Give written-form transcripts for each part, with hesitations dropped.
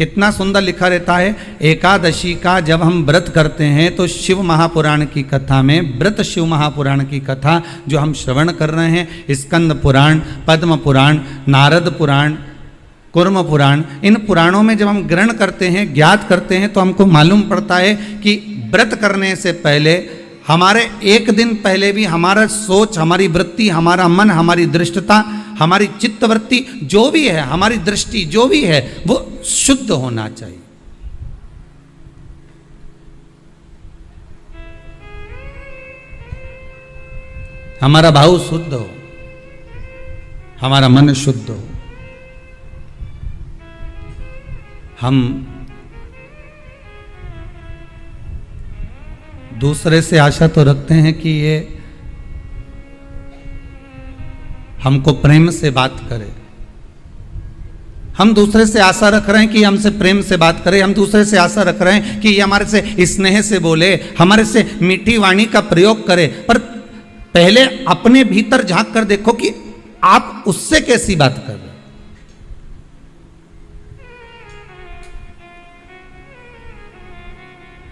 कितना सुंदर लिखा रहता है। एकादशी का जब हम व्रत करते हैं तो शिव महापुराण की कथा में, व्रत शिव महापुराण की कथा जो हम श्रवण कर रहे हैं, स्कंद पुराण, पद्म पुराण, नारद पुराण, कुर्म पुराण, इन पुराणों में जब हम ग्रहण करते हैं, ज्ञात करते हैं, तो हमको मालूम पड़ता है कि व्रत करने से पहले, हमारे एक दिन पहले भी हमारा सोच, हमारी वृत्ति, हमारा मन, हमारी दृष्टता, हमारी चित्तवृत्ति जो भी है, हमारी दृष्टि जो भी है, वो शुद्ध होना चाहिए। हमारा भाव शुद्ध हो, हमारा मन शुद्ध हो। हम दूसरे से आशा तो रखते हैं कि ये हमको प्रेम से बात करे, हम दूसरे से आशा रख रहे हैं कि हमसे प्रेम से बात करे, हम दूसरे से आशा रख रहे हैं कि ये हमारे से स्नेह से बोले, हमारे से मीठी वाणी का प्रयोग करे। पर पहले अपने भीतर झांक कर देखो कि आप उससे कैसी बात कर रहे हैं।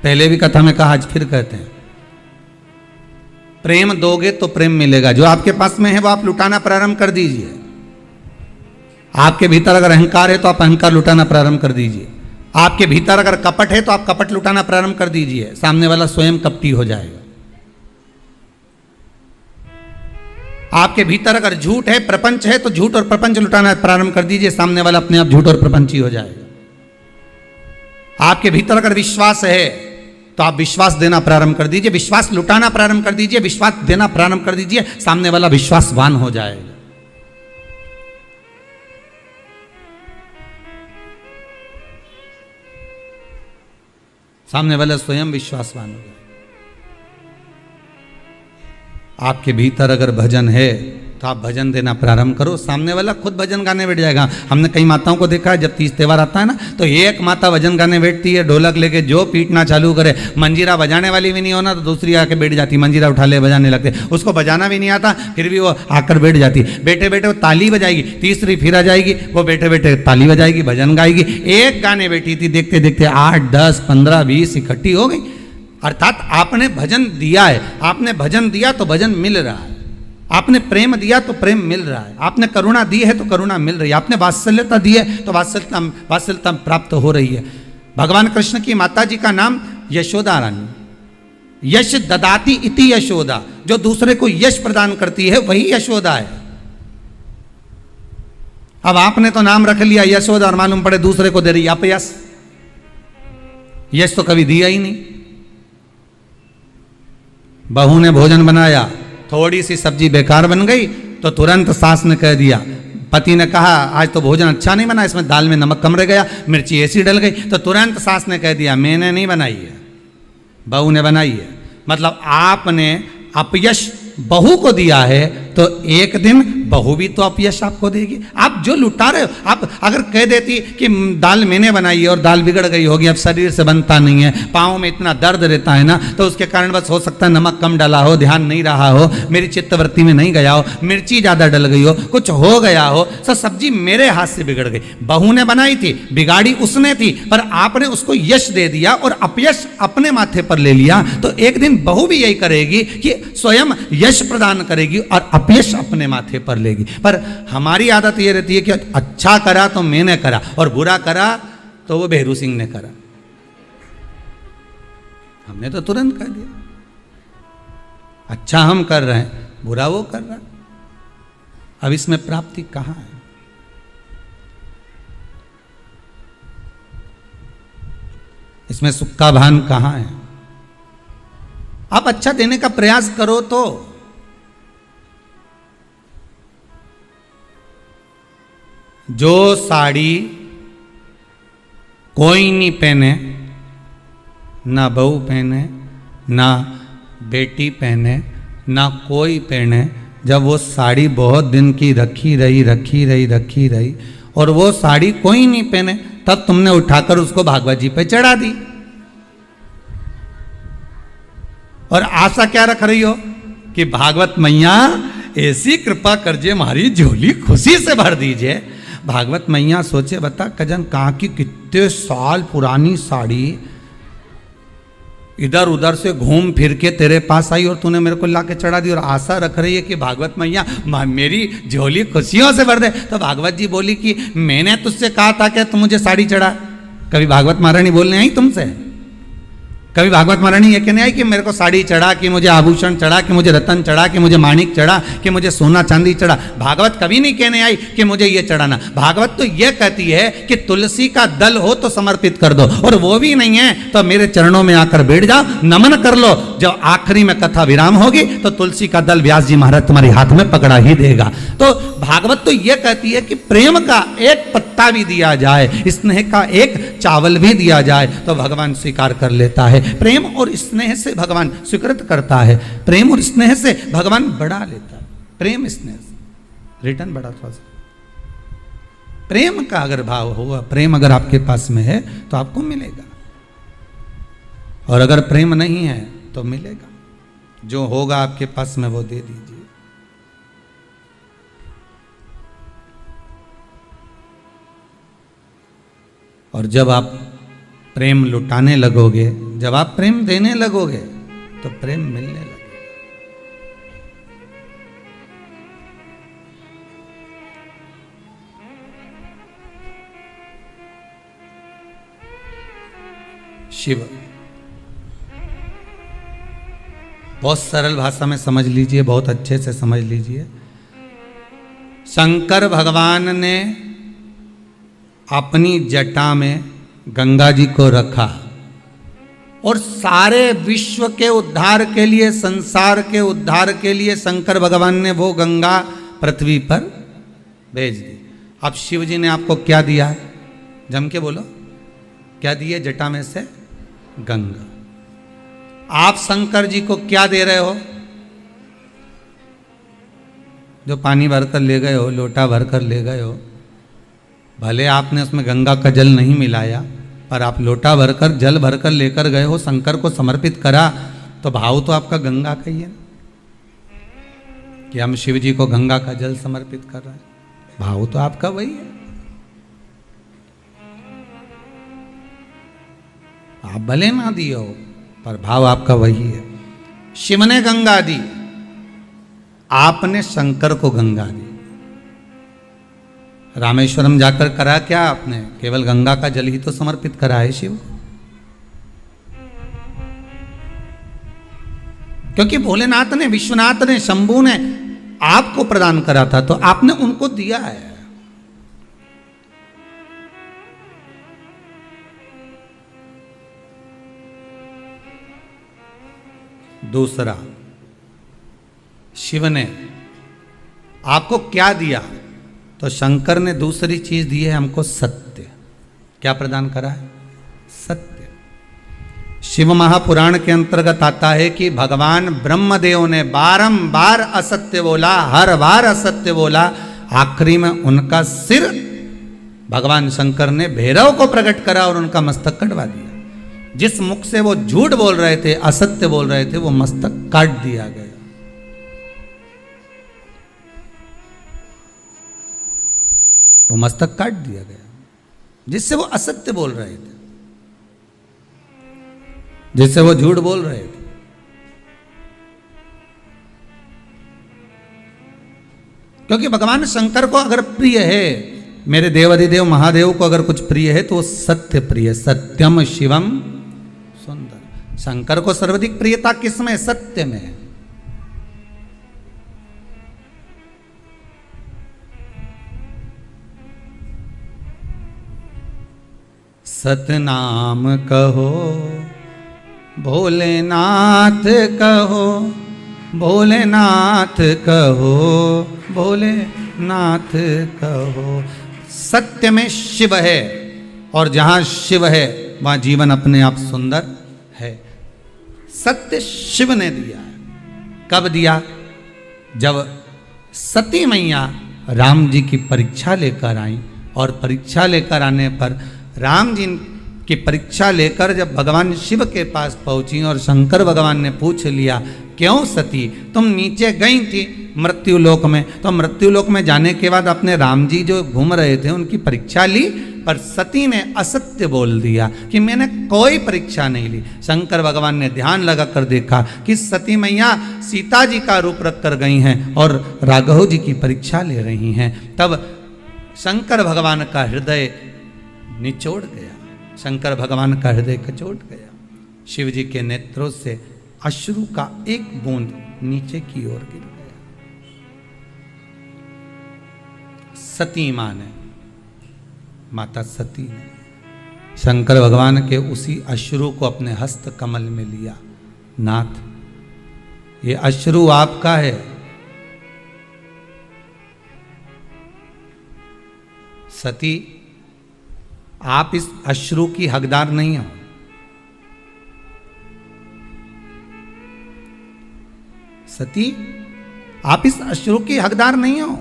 पहले भी कथा में कहा, आज फिर कहते हैं, प्रेम दोगे तो प्रेम मिलेगा। जो आपके पास में है वो आप लुटाना प्रारंभ कर दीजिए। आपके भीतर अगर अहंकार है तो आप अहंकार लुटाना प्रारंभ कर दीजिए। आपके भीतर अगर कपट है तो आप कपट लुटाना प्रारंभ कर दीजिए। सामने वाला स्वयं कपटी हो जाएगा। आपके भीतर अगर झूठ है, प्रपंच है, तो झूठ और प्रपंच लुटाना प्रारंभ कर दीजिए। सामने वाला अपने आप झूठ और प्रपंची हो जाएगा। आपके भीतर अगर विश्वास है तो आप विश्वास देना प्रारंभ कर दीजिए, विश्वास लुटाना प्रारंभ कर दीजिए, विश्वास देना प्रारंभ कर दीजिए। सामने वाला विश्वासवान हो जाएगा। सामने वाला स्वयं विश्वासवान हो जाएगा। आपके भीतर अगर भजन है तो आप भजन देना प्रारंभ करो, सामने वाला खुद भजन गाने बैठ जाएगा। हमने कई माताओं को देखा है, जब तीज त्योहार आता है ना, तो एक माता भजन गाने बैठती है, ढोलक लेके जो पीटना चालू करे, मंजीरा बजाने वाली भी नहीं होना तो दूसरी आके बैठ जाती, मंजीरा उठा ले बजाने लगते। उसको बजाना भी नहीं आता, फिर भी वो आकर बैठ जाती। बैठे बैठे वो ताली बजाएगी, तीसरी फिर आ जाएगी, वो बैठे बैठे ताली बजाएगी, भजन गाएगी। एक गाने बैठी थी, देखते देखते 8, 10, 15, 20 इकट्ठी हो गई। अर्थात आपने भजन दिया है, आपने भजन दिया तो भजन मिल रहा है, आपने प्रेम दिया तो प्रेम मिल रहा है, आपने करुणा दी है तो करुणा मिल रही है, आपने वात्सल्यता दी है तो वात्सल्यता प्राप्त हो रही है। भगवान कृष्ण की माता जी का नाम यशोदा रानी, यश ददाती इति यशोदा, जो दूसरे को यश प्रदान करती है वही यशोदा है। अब आपने तो नाम रख लिया यशोदा और मालूम पड़े दूसरे को दे रही अपयश। यश तो कभी दिया ही नहीं। बहू ने भोजन बनाया, थोड़ी सी सब्जी बेकार बन गई तो तुरंत सास ने कह दिया, पति ने कहा आज तो भोजन अच्छा नहीं बना, इसमें दाल में नमक कम रह गया, मिर्ची ऐसी डल गई, तो तुरंत सास ने कह दिया मैंने नहीं बनाई है, बहू ने बनाई है। मतलब आपने अपयश बहू को दिया है तो एक दिन बहू भी तो अपयश आपको देगी। आप जो लुटा रहे हो, आप अगर कह देती कि दाल मैंने बनाई है और दाल बिगड़ गई होगी, अब शरीर से बनता नहीं है, पाँव में इतना दर्द रहता है ना, तो उसके कारण बस हो सकता है नमक कम डाला हो, ध्यान नहीं रहा हो, मेरी चित्तवृत्ति में नहीं गया हो, मिर्ची ज़्यादा डल गई हो, कुछ हो गया हो, सब सब्जी मेरे हाथ से बिगड़ गई। बहू ने बनाई थी, बिगाड़ी उसने थी, पर आपने उसको यश दे दिया और अपयश अपने माथे पर ले लिया। तो एक दिन बहू भी यही करेगी कि स्वयं यश प्रदान करेगी और अपयश अपने माथे पर लेगी। पर हमारी आदत ये रहती है कि अच्छा करा तो मैंने करा और बुरा करा तो वो बेहरू सिंह ने करा। हमने तो तुरंत कह दिया, अच्छा हम कर रहे हैं, बुरा वो कर रहा है। अब इसमें प्राप्ति कहां है? इसमें सुख का भान कहां है? आप अच्छा देने का प्रयास करो तो जो साड़ी कोई नहीं पहने, ना बहू पहने, ना बेटी पहने, ना कोई पहने, जब वो साड़ी बहुत दिन की रखी रही और वो साड़ी कोई नहीं पहने, तब तुमने उठाकर उसको भागवत जी पे चढ़ा दी। और आशा क्या रख रही हो कि भागवत मैया ऐसी कृपा करजे हमारी झोली खुशी से भर दीजिए। भागवत मैया सोचे बता कजन कहाँ की कितने साल पुरानी साड़ी इधर उधर से घूम फिर के तेरे पास आई और तूने मेरे को ला के चढ़ा दी और आशा रख रही है कि भागवत मैया मेरी झोली खुशियों से भर दे। तो भागवत जी बोली कि मैंने तुझसे कहा था कि तुम मुझे साड़ी चढ़ा। कभी भागवत महारानी बोलने आई तुमसे? कभी भागवत महारानी ये कहने आई कि मेरे को साड़ी चढ़ा, कि मुझे आभूषण चढ़ा, कि मुझे रतन चढ़ा, कि मुझे माणिक चढ़ा, कि मुझे सोना चांदी चढ़ा? भागवत कभी नहीं कहने आई कि मुझे ये चढ़ाना। भागवत तो ये कहती है कि तुलसी का दल हो तो समर्पित कर दो, और वो भी नहीं है तो मेरे चरणों में आकर बैठ जाओ, नमन कर लो। जब आखिरी में कथा विराम होगी तो तुलसी का दल व्यास जी महाराज तुम्हारे हाथ में पकड़ा ही देगा। तो भागवत तो ये कहती है कि प्रेम का एक पत्ता भी दिया जाए, स्नेह का एक चावल भी दिया जाए तो भगवान स्वीकार कर लेता है। प्रेम और स्नेह से भगवान स्वीकृत करता है, प्रेम और स्नेह से भगवान बढ़ा लेता है। प्रेम स्नेह से रिटर्न बढ़ा थोड़ा सा। प्रेम का अगर भाव होगा, प्रेम अगर आपके पास में है तो आपको मिलेगा, और अगर प्रेम नहीं है तो मिलेगा। जो होगा आपके पास में वो दे दीजिए। और जब आप प्रेम लुटाने लगोगे, जब आप प्रेम देने लगोगे तो प्रेम मिलने लगेगा। शिव बहुत सरल भाषा में समझ लीजिए, बहुत अच्छे से समझ लीजिए। शंकर भगवान ने अपनी जटा में गंगा जी को रखा और सारे विश्व के उद्धार के लिए, संसार के उद्धार के लिए शंकर भगवान ने वो गंगा पृथ्वी पर भेज दी। अब शिव जी ने आपको क्या दिया? जम के बोलो, क्या दिए? जटा में से गंगा। आप शंकर जी को क्या दे रहे हो? जो पानी भरकर ले गए हो, लोटा भरकर ले गए हो, भले आपने उसमें गंगा का जल नहीं मिलाया, पर आप लोटा भरकर, जल भरकर लेकर गए हो, शंकर को समर्पित करा, तो भाव तो आपका गंगा का ही है कि हम शिव जी को गंगा का जल समर्पित कर रहे हैं। भाव तो आपका वही है। आप भले ना दिए हो पर भाव आपका वही है। शिव ने गंगा दी, आपने शंकर को गंगा दी। रामेश्वरम जाकर करा क्या आपने? केवल गंगा का जल ही तो समर्पित करा है शिव को। क्योंकि भोलेनाथ ने, विश्वनाथ ने, शंभू ने आपको प्रदान करा था तो आपने उनको दिया है। दूसरा, शिव ने आपको क्या दिया? तो शंकर ने दूसरी चीज दी है हमको, सत्य। क्या प्रदान करा है? सत्य। शिव महापुराण के अंतर्गत आता है कि भगवान ब्रह्मदेव ने बारंबार असत्य बोला, हर बार असत्य बोला। आखिरी में उनका सिर भगवान शंकर ने भैरव को प्रकट करा और उनका मस्तक कटवा दिया। जिस मुख से वो झूठ बोल रहे थे, असत्य बोल रहे थे, वो मस्तक काट दिया गया। वो मस्तक काट दिया गया जिससे वो असत्य बोल रहे थे, जिससे वो झूठ बोल रहे थे। क्योंकि भगवान शंकर को अगर प्रिय है, मेरे देवाधिदेव महादेव को अगर कुछ प्रिय है तो वो सत्य प्रिय। सत्यम शिवम सुंदर। शंकर को सर्वाधिक प्रियता किसमें? सत्य में। सतनाम कहो, भोलेनाथ कहो, भोलेनाथ कहो, भोलेनाथ कहो। सत्य में शिव है और जहां शिव है वहां जीवन अपने आप सुंदर है। सत्य शिव ने दिया है। कब दिया? जब सती मैया राम जी की परीक्षा लेकर आई, और परीक्षा लेकर आने पर राम जी की परीक्षा लेकर जब भगवान शिव के पास पहुंची और शंकर भगवान ने पूछ लिया, क्यों सती तुम नीचे गई थी, मृत्यु लोक में। तो मृत्यु लोक में जाने के बाद अपने राम जी जो घूम रहे थे उनकी परीक्षा ली, पर सती ने असत्य बोल दिया कि मैंने कोई परीक्षा नहीं ली। शंकर भगवान ने ध्यान लगा कर देखा कि सती मैया सीता जी का रूप रख कर गई हैं और राघव जी की परीक्षा ले रही हैं। तब शंकर भगवान का हृदय निचोड़ गया, शंकर भगवान का हृदय कचोट गया। शिव जी के नेत्रों से अश्रु का एक बूंद नीचे की ओर गिर गया। सती मां ने, माता सती ने शंकर भगवान के उसी अश्रु को अपने हस्त कमल में लिया। नाथ, ये अश्रु आपका है, सती आप इस अश्रु की हकदार नहीं हो। सती आप इस अश्रु की हकदार नहीं हो।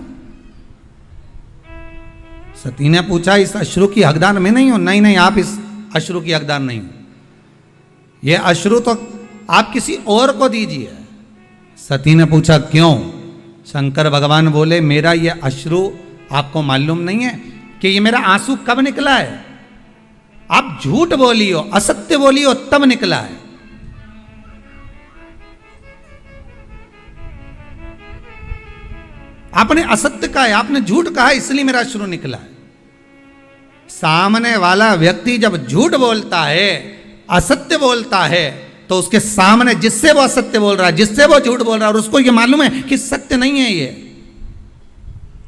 सती ने पूछा, इस अश्रु की हकदार मैं नहीं हूं? नहीं नहीं, आप इस अश्रु की हकदार नहीं हो, ये अश्रु तो आप किसी और को दीजिए। सती ने पूछा क्यों? शंकर भगवान बोले, मेरा ये अश्रु आपको मालूम नहीं है कि ये मेरा आंसू कब निकला है? आप झूठ बोली हो, असत्य बोली हो, तब निकला है। आपने असत्य कहा है, आपने झूठ कहा है, इसलिए मेरा अश्रु निकला है। सामने वाला व्यक्ति जब झूठ बोलता है, असत्य बोलता है, तो उसके सामने जिससे वो असत्य बोल रहा है, जिससे वो झूठ बोल रहा है, और उसको ये मालूम है कि सत्य नहीं है ये,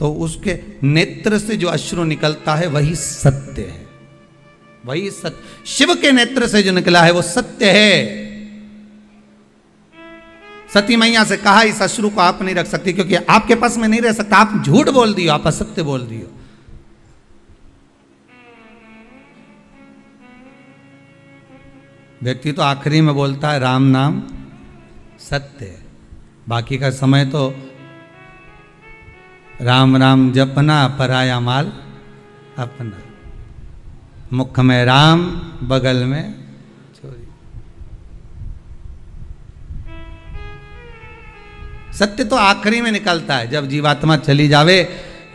तो उसके नेत्र से जो अश्रु निकलता है वही सत्य है, वही सत्य। शिव के नेत्र से जो निकला है वो सत्य है। सती मैया से कहा, इस अश्रु को आप नहीं रख सकती क्योंकि आपके पास में नहीं रह सकता, आप झूठ बोल दियो, आप असत्य बोल दियो। व्यक्ति तो आखिरी में बोलता है राम नाम सत्य है, बाकी का समय तो राम राम जपना, पराया माल अपना, मुख में राम बगल में चोरी। सत्य तो आखिरी में निकलता है, जब जीवात्मा चली जावे,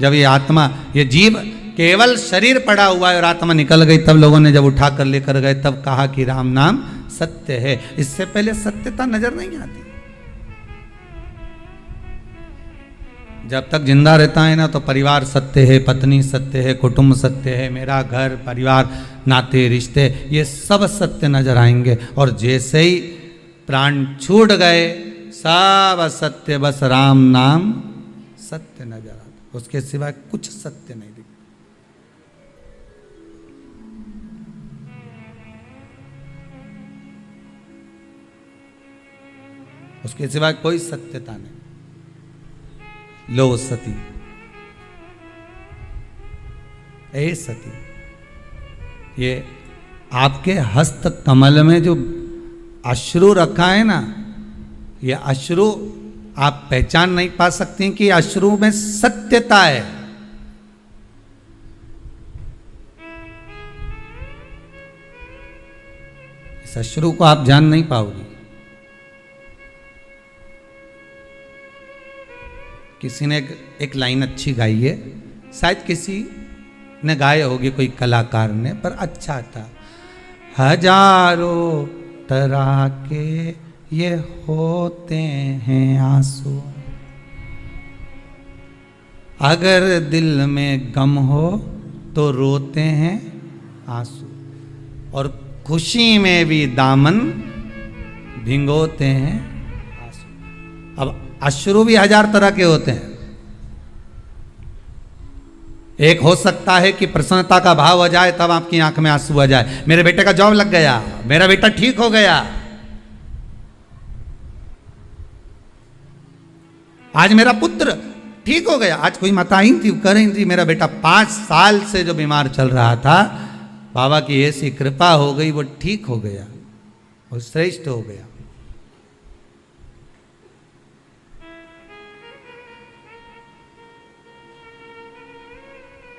जब ये आत्मा, ये जीव केवल शरीर पड़ा हुआ है और आत्मा निकल गई, तब लोगों ने जब उठा कर लेकर गए तब कहा कि राम नाम सत्य है। इससे पहले सत्यता नजर नहीं आती। जब तक जिंदा रहता है ना, तो परिवार सत्य है, पत्नी सत्य है, कुटुंब सत्य है, मेरा घर परिवार, नाते रिश्ते, ये सब सत्य नजर आएंगे। और जैसे ही प्राण छूट गए, सब असत्य, बस राम नाम सत्य नजर आता, उसके सिवाय कुछ सत्य नहीं दिखता। उसके सिवाय कोई सत्यता नहीं। लो सती, ए सती, ये आपके हस्त कमल में जो अश्रु रखा है ना, ये अश्रु आप पहचान नहीं पा सकती कि अश्रु में सत्यता है। इस अश्रु को आप जान नहीं पाओगे। किसी ने एक लाइन अच्छी गाई है, शायद किसी ने गाए होगी, कोई कलाकार ने, पर अच्छा था। हजारों तरह के ये होते हैं आंसू, अगर दिल में गम हो तो रोते हैं आंसू, और खुशी में भी दामन भिगोते हैं आंसू। अब अश्रु भी हजार तरह के होते हैं। एक हो सकता है कि प्रसन्नता का भाव आ जाए, तब आपकी आंख में आंसू आ जाए, मेरे बेटे का जॉब लग गया, मेरा बेटा ठीक हो गया, आज मेरा पुत्र ठीक हो गया। आज कोई माता आई थी, कह रही थी मेरा बेटा 5 साल से जो बीमार चल रहा था, बाबा की ऐसी कृपा हो गई, वो ठीक हो गया, वो श्रेष्ठ हो गया।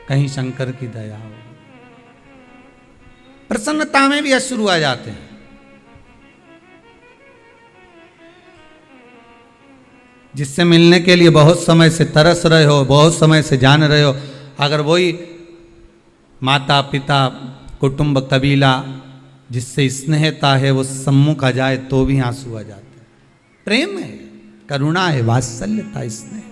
कहीं शंकर की दया हो। प्रसन्नता में भी अश्रु आ जाते हैं। जिससे मिलने के लिए बहुत समय से तरस रहे हो, बहुत समय से जान रहे हो, अगर वही माता पिता कुटुंब कबीला जिससे स्नेहता है वो सम्मुख आ जाए तो भी आंसू आ जाते हैं। प्रेम है, करुणा है, वात्सल्यता, स्नेह।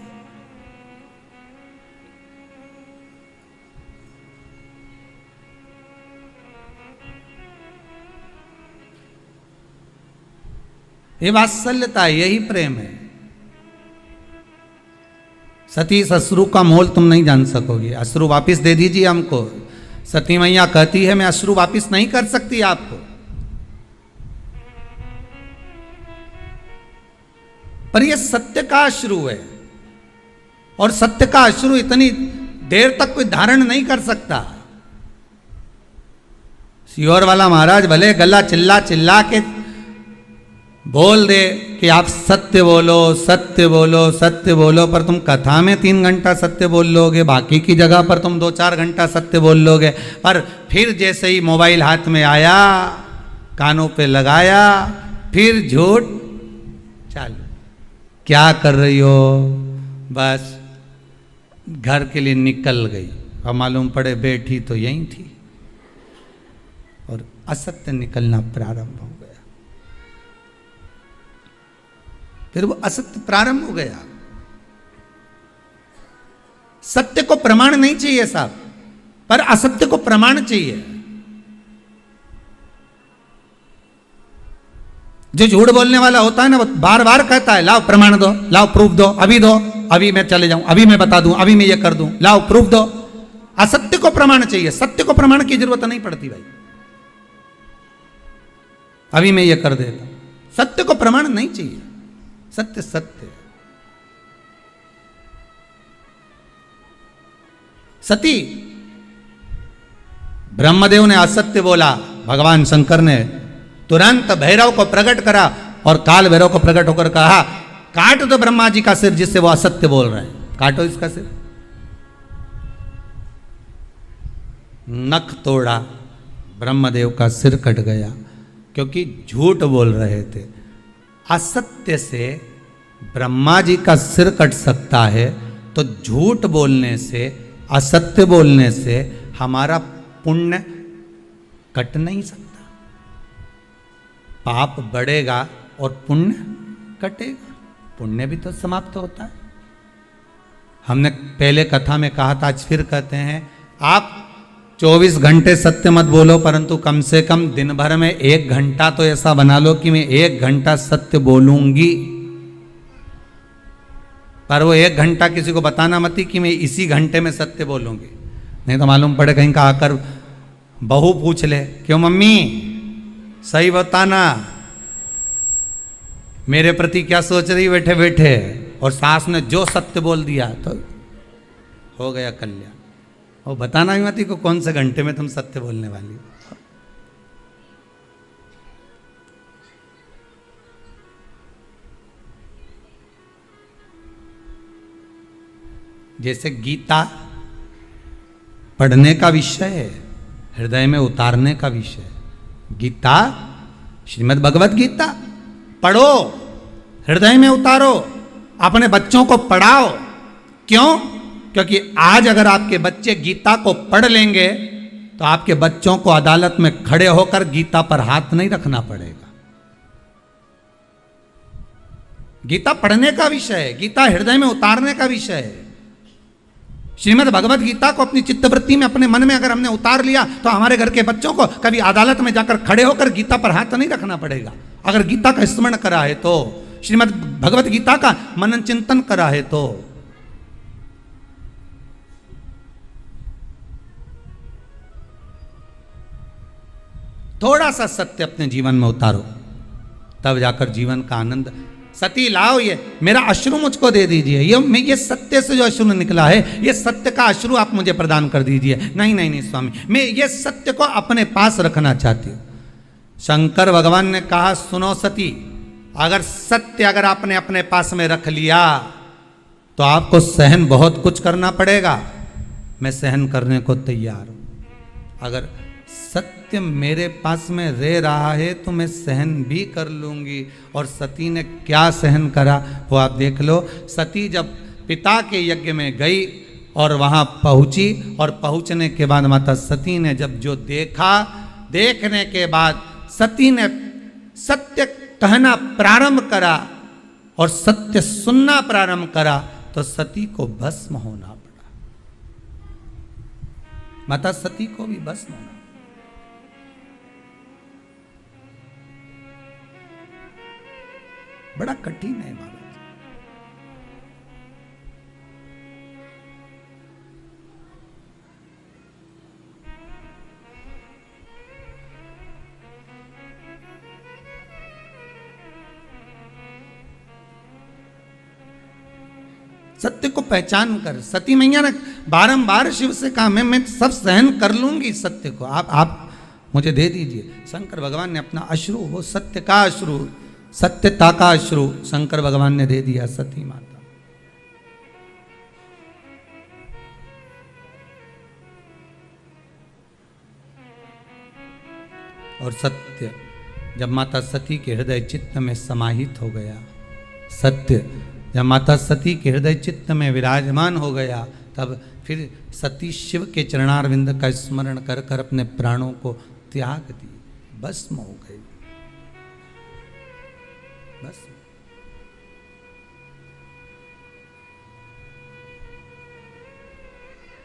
ये वात्सल्यता है, यही प्रेम है। सती अश्रु का मोल तुम नहीं जान सकोगे। अश्रु वापिस दे दीजिए हमको। सती मैया कहती है मैं अश्रु वापिस नहीं कर सकती आपको, पर यह सत्य का अश्रु है, और सत्य का अश्रु इतनी देर तक कोई धारण नहीं कर सकता। सियोर वाला महाराज भले गला चिल्ला चिल्ला के बोल दे कि आप सत्य बोलो, सत्य बोलो, सत्य बोलो, पर तुम कथा में 3 घंटा सत्य बोल लोगे, बाकी की जगह पर तुम 2-4 घंटा सत्य बोल लोगे, पर फिर जैसे ही मोबाइल हाथ में आया, कानों पे लगाया, फिर झूठ चालू। क्या कर रही हो? बस घर के लिए निकल गई, अब मालूम पड़े बैठी तो यहीं थी, और असत्य निकलना प्रारंभ हो गया। फिर वो असत्य प्रारंभ हो गया। सत्य को प्रमाण नहीं चाहिए साहब, पर असत्य को प्रमाण चाहिए। जो झूठ बोलने वाला होता है ना, वो बार बार कहता है लाओ प्रमाण दो, लाओ प्रूफ दो, अभी दो, अभी मैं चले जाऊं, अभी मैं बता दूं, अभी मैं ये कर दूं, लाओ प्रूफ दो। असत्य को प्रमाण चाहिए, सत्य को प्रमाण की जरूरत नहीं पड़ती भाई। अभी मैं ये कर देता हूं, सत्य को प्रमाण नहीं चाहिए। सत्य सत्य। सती ब्रह्मदेव ने असत्य बोला, भगवान शंकर ने तुरंत भैरव को प्रकट करा, और काल भैरव को प्रकट होकर कहा काट दो ब्रह्मा जी का सिर जिससे वो असत्य बोल रहे हैं, काटो इसका सिर। नख तोड़ा, ब्रह्मदेव का सिर कट गया, क्योंकि झूठ बोल रहे थे। असत्य से ब्रह्मा जी का सिर कट सकता है, तो झूठ बोलने से, असत्य बोलने से हमारा पुण्य कट नहीं सकता। पाप बढ़ेगा और पुण्य कटेगा, पुण्य भी तो समाप्त होता है। हमने पहले कथा में कहा था, आज फिर कहते हैं, आप 24 घंटे सत्य मत बोलो, परंतु कम से कम दिन भर में 1 घंटा तो ऐसा बना लो कि मैं 1 घंटा सत्य बोलूंगी। पर वो 1 घंटा किसी को बताना मत कि मैं इसी घंटे में सत्य बोलूंगी, नहीं तो मालूम पड़े कहीं का आकर बहू पूछ ले, क्यों मम्मी सही बताना, मेरे प्रति क्या सोच रही बैठे बैठे, और सास ने जो सत्य बोल दिया तो हो गया कल्याण। और बताना भी मत को कौन से घंटे में तुम सत्य बोलने वाली हो। जैसे गीता पढ़ने का विषय है, हृदय में उतारने का विषय है। गीता, श्रीमद् भगवत गीता पढ़ो, हृदय में उतारो, अपने बच्चों को पढ़ाओ। क्यों? क्योंकि आज अगर आपके बच्चे गीता को पढ़ लेंगे तो आपके बच्चों को अदालत में खड़े होकर गीता पर हाथ नहीं रखना पड़ेगा। गीता पढ़ने का विषय है, गीता हृदय में उतारने का विषय है। श्रीमद् भगवत गीता को अपनी चित्तवृत्ति में, अपने मन में अगर हमने उतार लिया तो हमारे घर के बच्चों को कभी अदालत में जाकर खड़े होकर गीता पर हाथ नहीं रखना पड़ेगा। अगर गीता का स्मरण करा है तो, श्रीमद् भगवत गीता का मनन चिंतन करा है तो। थोड़ा सा सत्य अपने जीवन में उतारो, तब जाकर जीवन का आनंद। सती लाओ, ये मेरा अश्रु मुझको दे दीजिए, ये सत्य से जो अश्रु निकला है, ये सत्य का अश्रु आप मुझे प्रदान कर दीजिए। नहीं नहीं नहीं स्वामी, मैं ये सत्य को अपने पास रखना चाहती हूँ। शंकर भगवान ने कहा, सुनो सती, अगर सत्य अगर आपने अपने पास में रख लिया तो आपको सहन बहुत कुछ करना पड़ेगा, मैं सहन करने को तैयार हूँ। अगर सत्य मेरे पास में रह रहा है तो मैं सहन भी कर लूँगी। और सती ने क्या सहन करा वो आप देख लो। सती जब पिता के यज्ञ में गई और वहाँ पहुँची, और पहुँचने के बाद माता सती ने जब जो देखा, देखने के बाद सती ने सत्य कहना प्रारंभ करा और सत्य सुनना प्रारंभ करा, तो सती को भस्म होना पड़ा। माता सती को भी भस्म होना। बड़ा कठिन है महाराज। सत्य को पहचान कर सती मैया ने बारंबार शिव से कहा मैं सब सहन कर लूंगी सत्य को, आप मुझे दे दीजिए। शंकर भगवान ने अपना अश्रु, वो सत्य का अश्रु, सत्यता का अश्रु शंकर भगवान ने दे दिया सती माता। और सत्य जब माता सती के हृदय चित्त में समाहित हो गया, सत्य जब माता सती के हृदय चित्त में विराजमान हो गया, तब फिर सती शिव के चरणारविंद का स्मरण कर कर अपने प्राणों को त्याग दी, भस्म हो गई। बस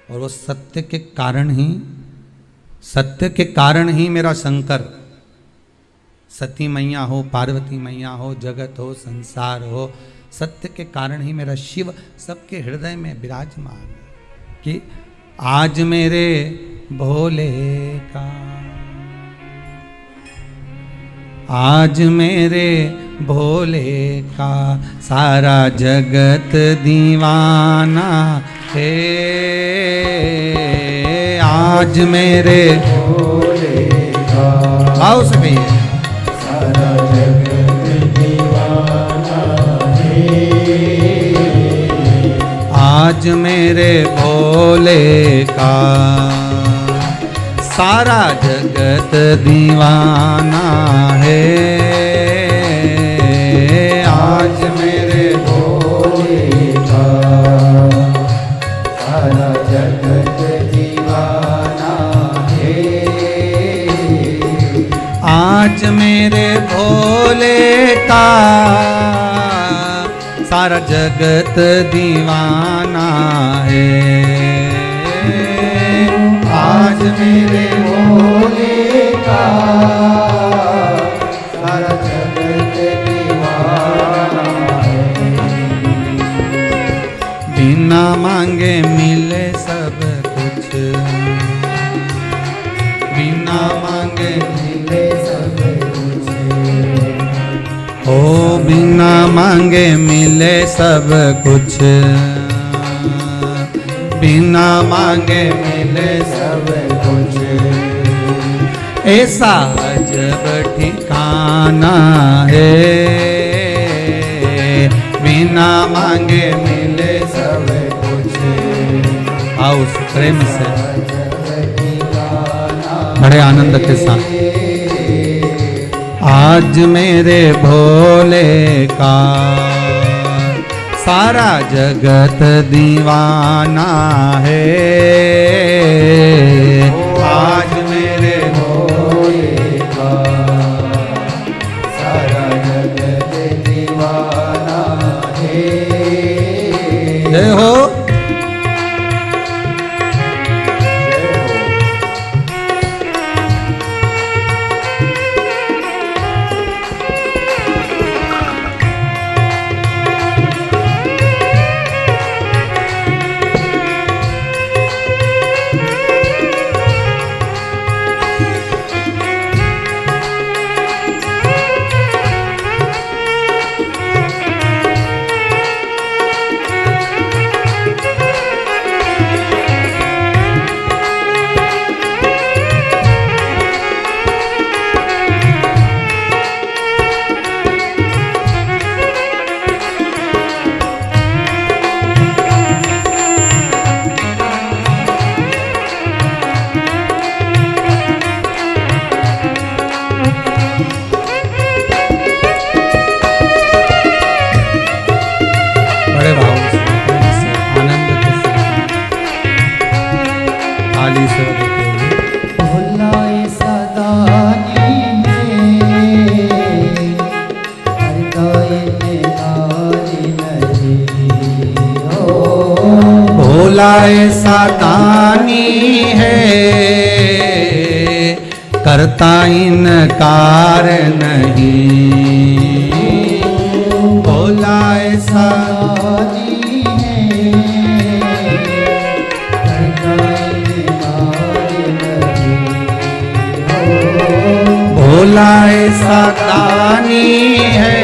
और वो सत्य के कारण ही मेरा शंकर, सती मैया हो, पार्वती मैया हो, जगत हो, संसार हो, सत्य के कारण ही मेरा शिव सबके हृदय में विराजमान है। कि आज मेरे भोले का, आज मेरे भोले का सारा जगत दीवाना है। आज मेरे भोले का, आओ से कहिए, सारा जगत दीवाना है। आज मेरे भोले का सारा जगत दीवाना है। आज मेरे भोले का सारा जगत दीवाना है। आज मेरे भोले का सारा जगत दीवाना है। आज मेरे भोले का सारा जगत दीवाना है। बिना मांगे मिले सब कुछ, बिना मांगे मिले सब कुछ, ओ बिना मांगे मिले सब कुछ, बिना मांगे मिले सब कुछ, ऐसा अजब ठिकाना है। बिना मांगे मिले सब कुछ, आओ उस प्रेम से बड़े आनंद के साथ। आज मेरे भोले का सारा जगत दीवाना है। आज मेरे भोले का सारा जगत दीवाना है। जय हो। करता इनकार नहीं, भोला ऐसा भोला ऐसा दानी है,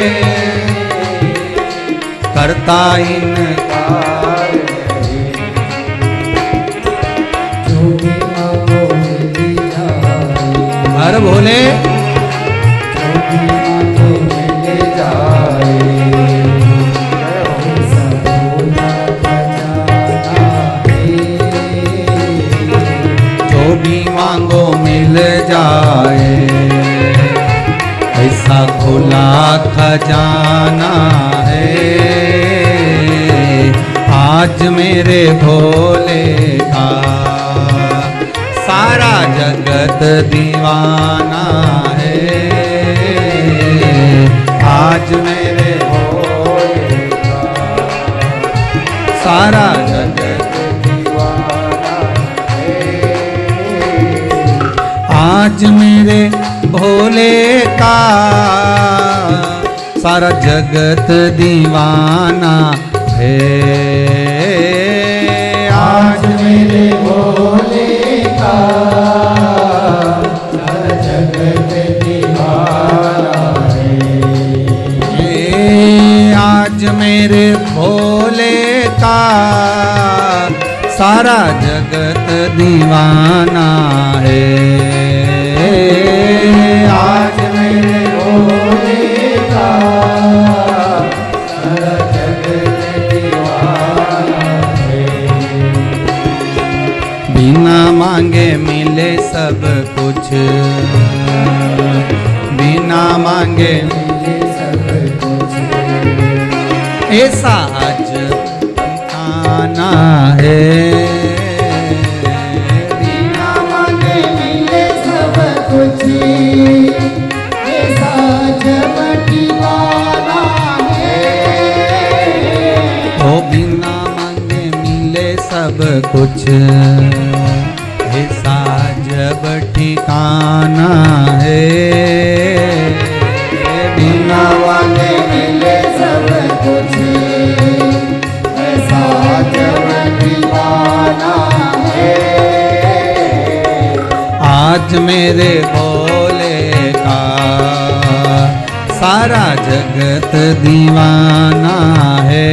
करता इनकार नहीं, जो भी मांगो मिल जाए। हर भोले जो भी मांगो मिल जाए, सब भोला खजाना है, जो भी मांगो मिल जाए, ऐसा खुला खजाना है। आज मेरे भोले का सारा जगत दीवाना है, आज मेरे भोले का सारा जगत दीवाना है, आज मेरे भोले का सारा जगत दीवाना है, आज मेरे भोले का सारा जगत दीवाना है, आज मेरे भोले का सारा जगत दीवाना है, आज मेरे भोले का सारा जगत दीवाना है। बिना मांगे मिले सब कुछ, बिना मांगे मिले सब कुछ, ऐसा आज आना है, बिना मांगे मिले सब कुछ, ऐसा जब दीवाना है, ओ बिना मांगे मिले सब कुछ, ऐसा जब ठिकाना है, बिना मांगे मिले सब कुछ, ऐसा जब दीवाना है, आज मेरे भोले का सारा जगत दीवाना है,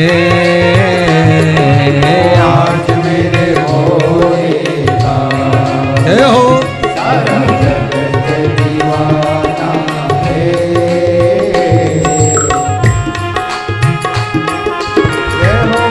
आज मेरे भोले का जय हो सारा जगत दीवाना है, जय हो।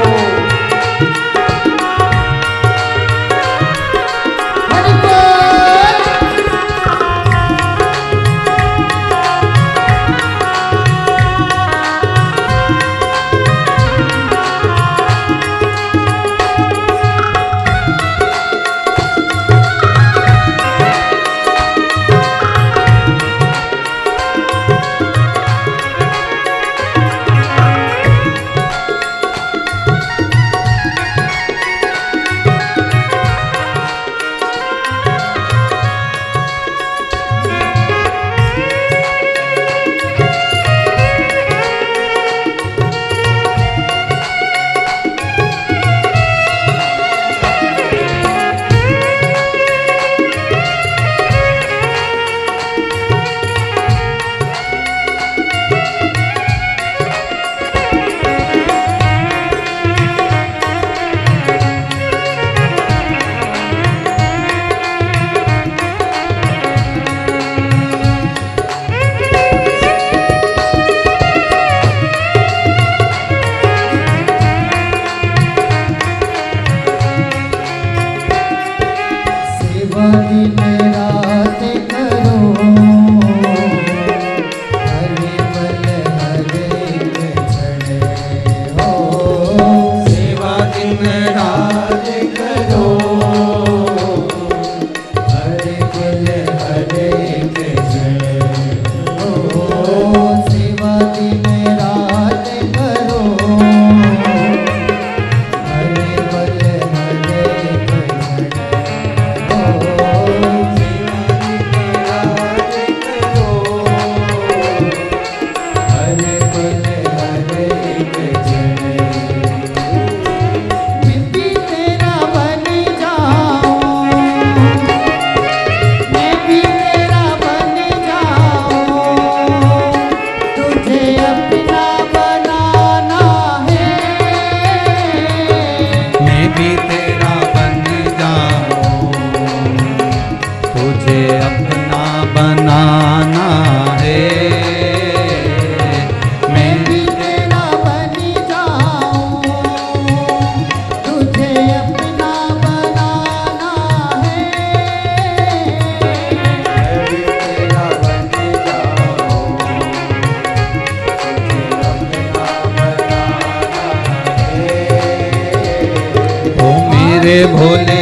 भोले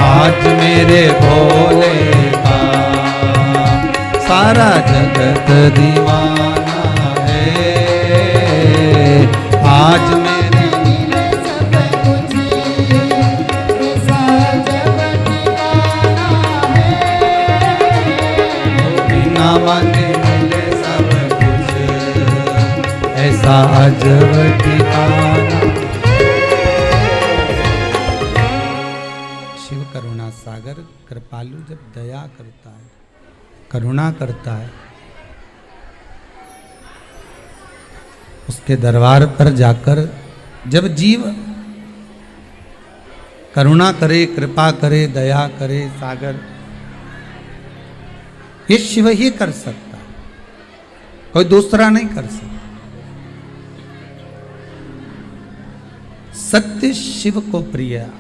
आज मेरे भोले का सारा जगत दीवाना है। आज मेरे मिले सब कुछ ऐसा जब ठिकाना है। बिना मांगे मिले सब कुछ ऐसा अजब ठिकाना। शिव करुणा सागर कृपालु जब दया करता है, करुणा करता है, उसके दरबार पर जाकर जब जीव करुणा करे, कृपा करे, दया करे, सागर, ये शिव ही कर सकता है, कोई दूसरा नहीं कर सकता। सत्य शिव को प्रिय है,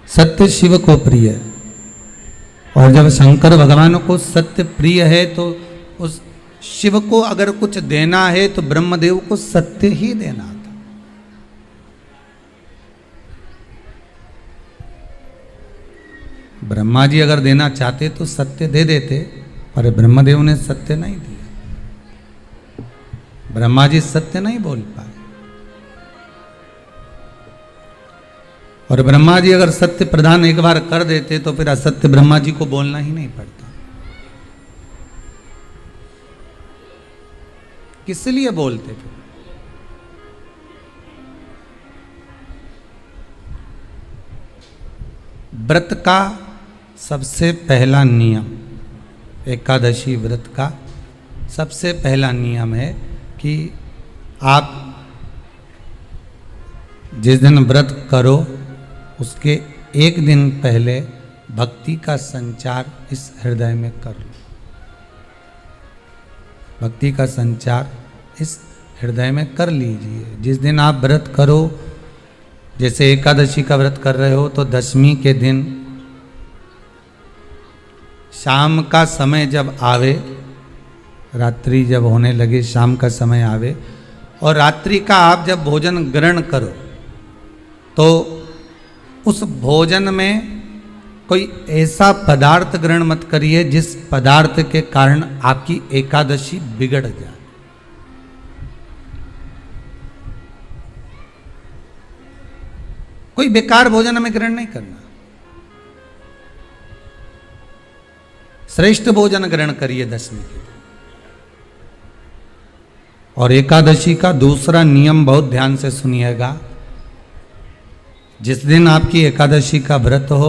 सत्य शिव को प्रिय है। और जब शंकर भगवान को सत्य प्रिय है तो उस शिव को अगर कुछ देना है तो ब्रह्मदेव को सत्य ही देना था। ब्रह्मा जी अगर देना चाहते तो सत्य दे देते, पर ब्रह्मदेव ने सत्य नहीं दिया। ब्रह्मा जी सत्य नहीं बोल पाए। और ब्रह्मा जी अगर सत्य प्रदान एक बार कर देते तो फिर असत्य ब्रह्मा जी को बोलना ही नहीं पड़ता। किस लिए बोलते थे? व्रत का सबसे पहला नियम, एकादशी व्रत का सबसे पहला नियम है कि आप जिस दिन व्रत करो उसके एक दिन पहले भक्ति का संचार इस हृदय में कर लो। भक्ति का संचार इस हृदय में कर लीजिए। जिस दिन आप व्रत करो, जैसे एकादशी का व्रत कर रहे हो तो दशमी के दिन शाम का समय जब आवे, रात्रि जब होने लगे, शाम का समय आवे और रात्रि का आप जब भोजन ग्रहण करो तो उस भोजन में कोई ऐसा पदार्थ ग्रहण मत करिए जिस पदार्थ के कारण आपकी एकादशी बिगड़ जाए। कोई बेकार भोजन हमें ग्रहण नहीं करना। श्रेष्ठ भोजन ग्रहण करिए दशमी के दिन। और एकादशी का दूसरा नियम बहुत ध्यान से सुनिएगा। जिस दिन आपकी एकादशी का व्रत हो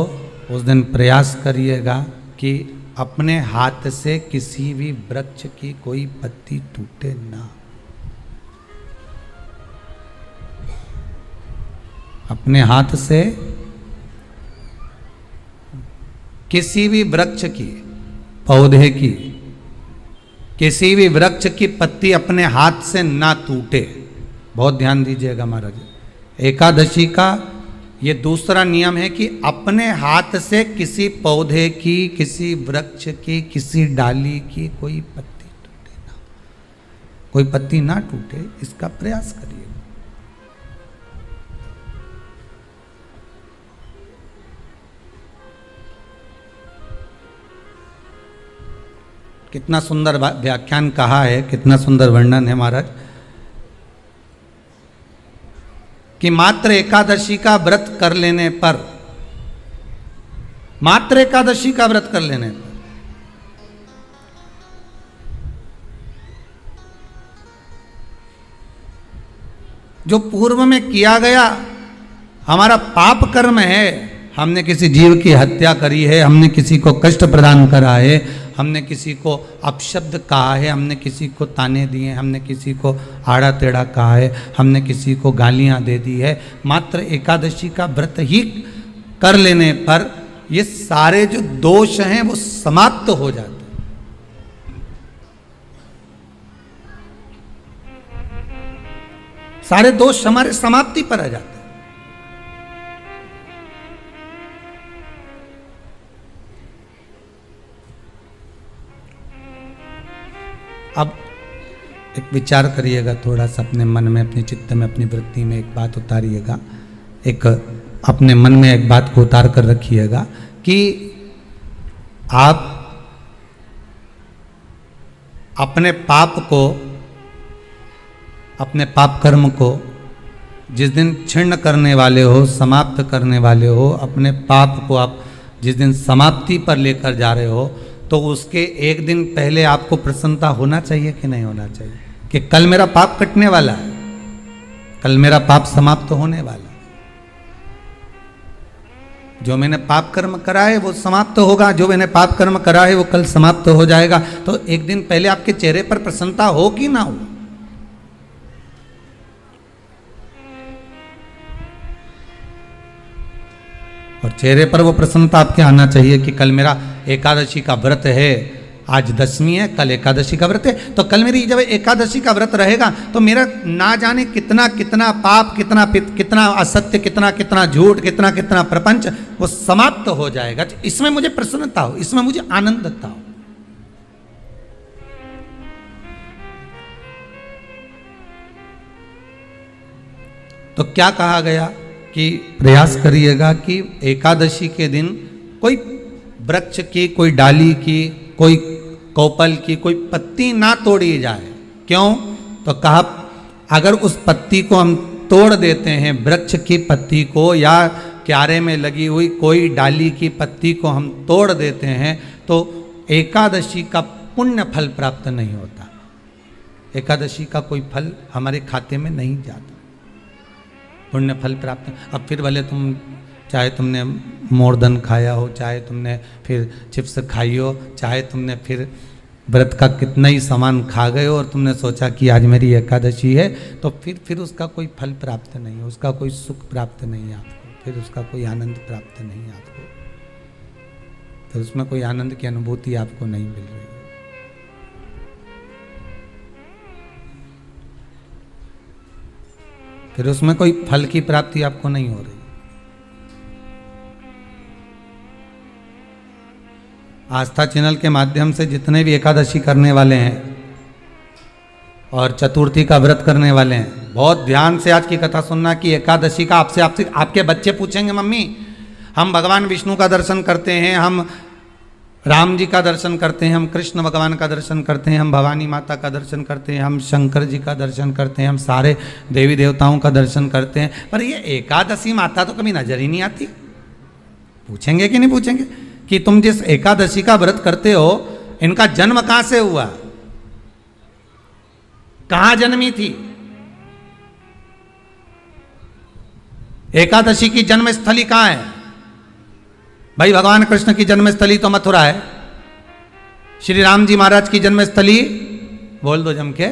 उस दिन प्रयास करिएगा कि अपने हाथ से किसी भी वृक्ष की कोई पत्ती टूटे ना। अपने हाथ से किसी भी वृक्ष की, पौधे की, किसी भी वृक्ष की पत्ती अपने हाथ से ना टूटे। बहुत ध्यान दीजिएगा महाराज। एकादशी का ये दूसरा नियम है कि अपने हाथ से किसी पौधे की, किसी वृक्ष की, किसी डाली की कोई पत्ती टूटे ना, कोई पत्ती ना टूटे, इसका प्रयास करिए। कितना सुंदर व्याख्यान कहा है, कितना सुंदर वर्णन है महाराज कि मात्र एकादशी का व्रत कर लेने पर, मात्र एकादशी का व्रत कर लेने पर जो पूर्व में किया गया हमारा पाप कर्म है, हमने किसी जीव की हत्या करी है, हमने किसी को कष्ट प्रदान करा है, हमने किसी को अपशब्द कहा है, हमने किसी को ताने दिए, हमने किसी को आड़ा टेढ़ा कहा है, हमने किसी को गालियां दे दी है, मात्र एकादशी का व्रत ही कर लेने पर ये सारे जो दोष हैं वो समाप्त हो जाते हैं। सारे दोष हमारे समाप्ति पर आ जाते हैं। अब एक विचार करिएगा थोड़ा सा अपने मन में, अपने चित्त में, अपनी वृत्ति में एक बात उतारिएगा, एक अपने मन में एक बात को उतार कर रखिएगा कि आप अपने पाप को, अपने पाप कर्म को जिस दिन छिन्न करने वाले हो, समाप्त करने वाले हो, अपने पाप को आप जिस दिन समाप्ति पर लेकर जा रहे हो, तो उसके एक दिन पहले आपको प्रसन्नता होना चाहिए कि नहीं होना चाहिए कि कल मेरा पाप कटने वाला है, कल मेरा पाप समाप्त होने वाला है, जो मैंने पाप कर्म करा है वो समाप्त होगा, जो मैंने पाप कर्म करा है वो कल समाप्त हो जाएगा। तो एक दिन पहले आपके चेहरे पर प्रसन्नता हो कि ना हो? और चेहरे पर वो प्रसन्नता आपके आना चाहिए कि कल मेरा एकादशी का व्रत है, आज दशमी है, कल एकादशी का व्रत है, तो कल मेरी जब एकादशी का व्रत रहेगा तो मेरा ना जाने कितना कितना पाप, कितना कितना असत्य, कितना कितना झूठ, कितना कितना प्रपंच वो समाप्त हो जाएगा। इसमें मुझे प्रसन्नता हो, इसमें मुझे आनंदता हो। तो क्या कहा गया कि प्रयास करिएगा कि एकादशी के दिन कोई वृक्ष की, कोई डाली की, कोई कोपल की कोई पत्ती ना तोड़ी जाए। क्यों? तो कहा अगर उस पत्ती को हम तोड़ देते हैं, वृक्ष की पत्ती को या क्यारे में लगी हुई कोई डाली की पत्ती को हम तोड़ देते हैं, तो एकादशी का पुण्य फल प्राप्त नहीं होता, एकादशी का कोई फल हमारे खाते में नहीं जाता, पुण्य फल प्राप्त। अब फिर भले तुम चाहे तुमने मोरधन खाया हो, चाहे तुमने फिर चिप्स खाई हो, चाहे तुमने फिर व्रत का कितना ही सामान खा गए हो और तुमने सोचा कि आज मेरी एकादशी है, तो फिर उसका कोई फल प्राप्त नहीं है, उसका कोई सुख प्राप्त नहीं है आपको, फिर उसका कोई आनंद प्राप्त नहीं है आपको, फिर उसमें कोई आनंद की अनुभूति आपको नहीं मिल रही है। फिर उसमें कोई फल की प्राप्ति आपको नहीं हो रही। आस्था चैनल के माध्यम से जितने भी एकादशी करने वाले हैं और चतुर्थी का व्रत करने वाले हैं, बहुत ध्यान से आज की कथा सुनना कि एकादशी का आपसे आपके बच्चे पूछेंगे, मम्मी हम भगवान विष्णु का दर्शन करते हैं, हम राम जी का दर्शन करते हैं, हम कृष्ण भगवान का दर्शन करते हैं, हम भवानी माता का दर्शन करते हैं, हम शंकर जी का दर्शन करते हैं, हम सारे देवी देवताओं का दर्शन करते हैं, पर ये एकादशी माता तो कभी नजर ही नहीं आती। पूछेंगे कि नहीं पूछेंगे कि तुम जिस एकादशी का व्रत करते हो, इनका जन्म कहां से हुआ, कहां जन्मी थी? एकादशी की जन्मस्थली कहां है? भाई भगवान कृष्ण की जन्मस्थली तो मथुरा है, श्री राम जी महाराज की जन्मस्थली बोल दो जम के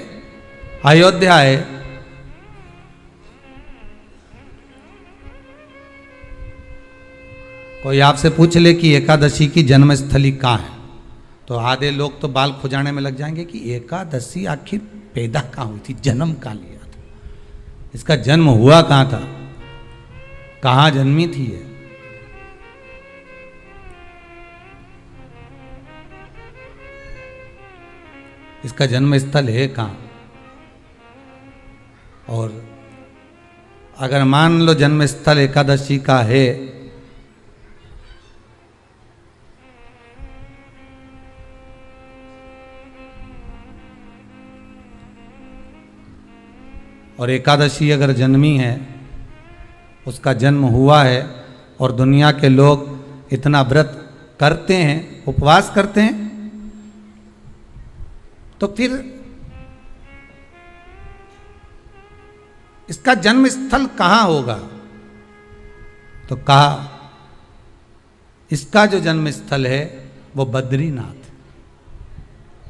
अयोध्या है। कोई आपसे पूछ ले कि एकादशी की जन्मस्थली कहाँ है, तो आधे लोग तो बाल खुजाने में लग जाएंगे कि एकादशी आखिर पैदा कहाँ हुई थी, जन्म कहाँ लिया था, इसका जन्म हुआ कहाँ था, कहाँ जन्मी थी ये? इसका जन्म स्थल है कहाँ? और अगर मान लो जन्म स्थल एकादशी का है, और एकादशी अगर जन्मी है, उसका जन्म हुआ है और दुनिया के लोग इतना व्रत करते हैं, उपवास करते हैं, तो फिर इसका जन्म स्थल कहां होगा? तो कहा इसका जो जन्म स्थल है वो बद्रीनाथ।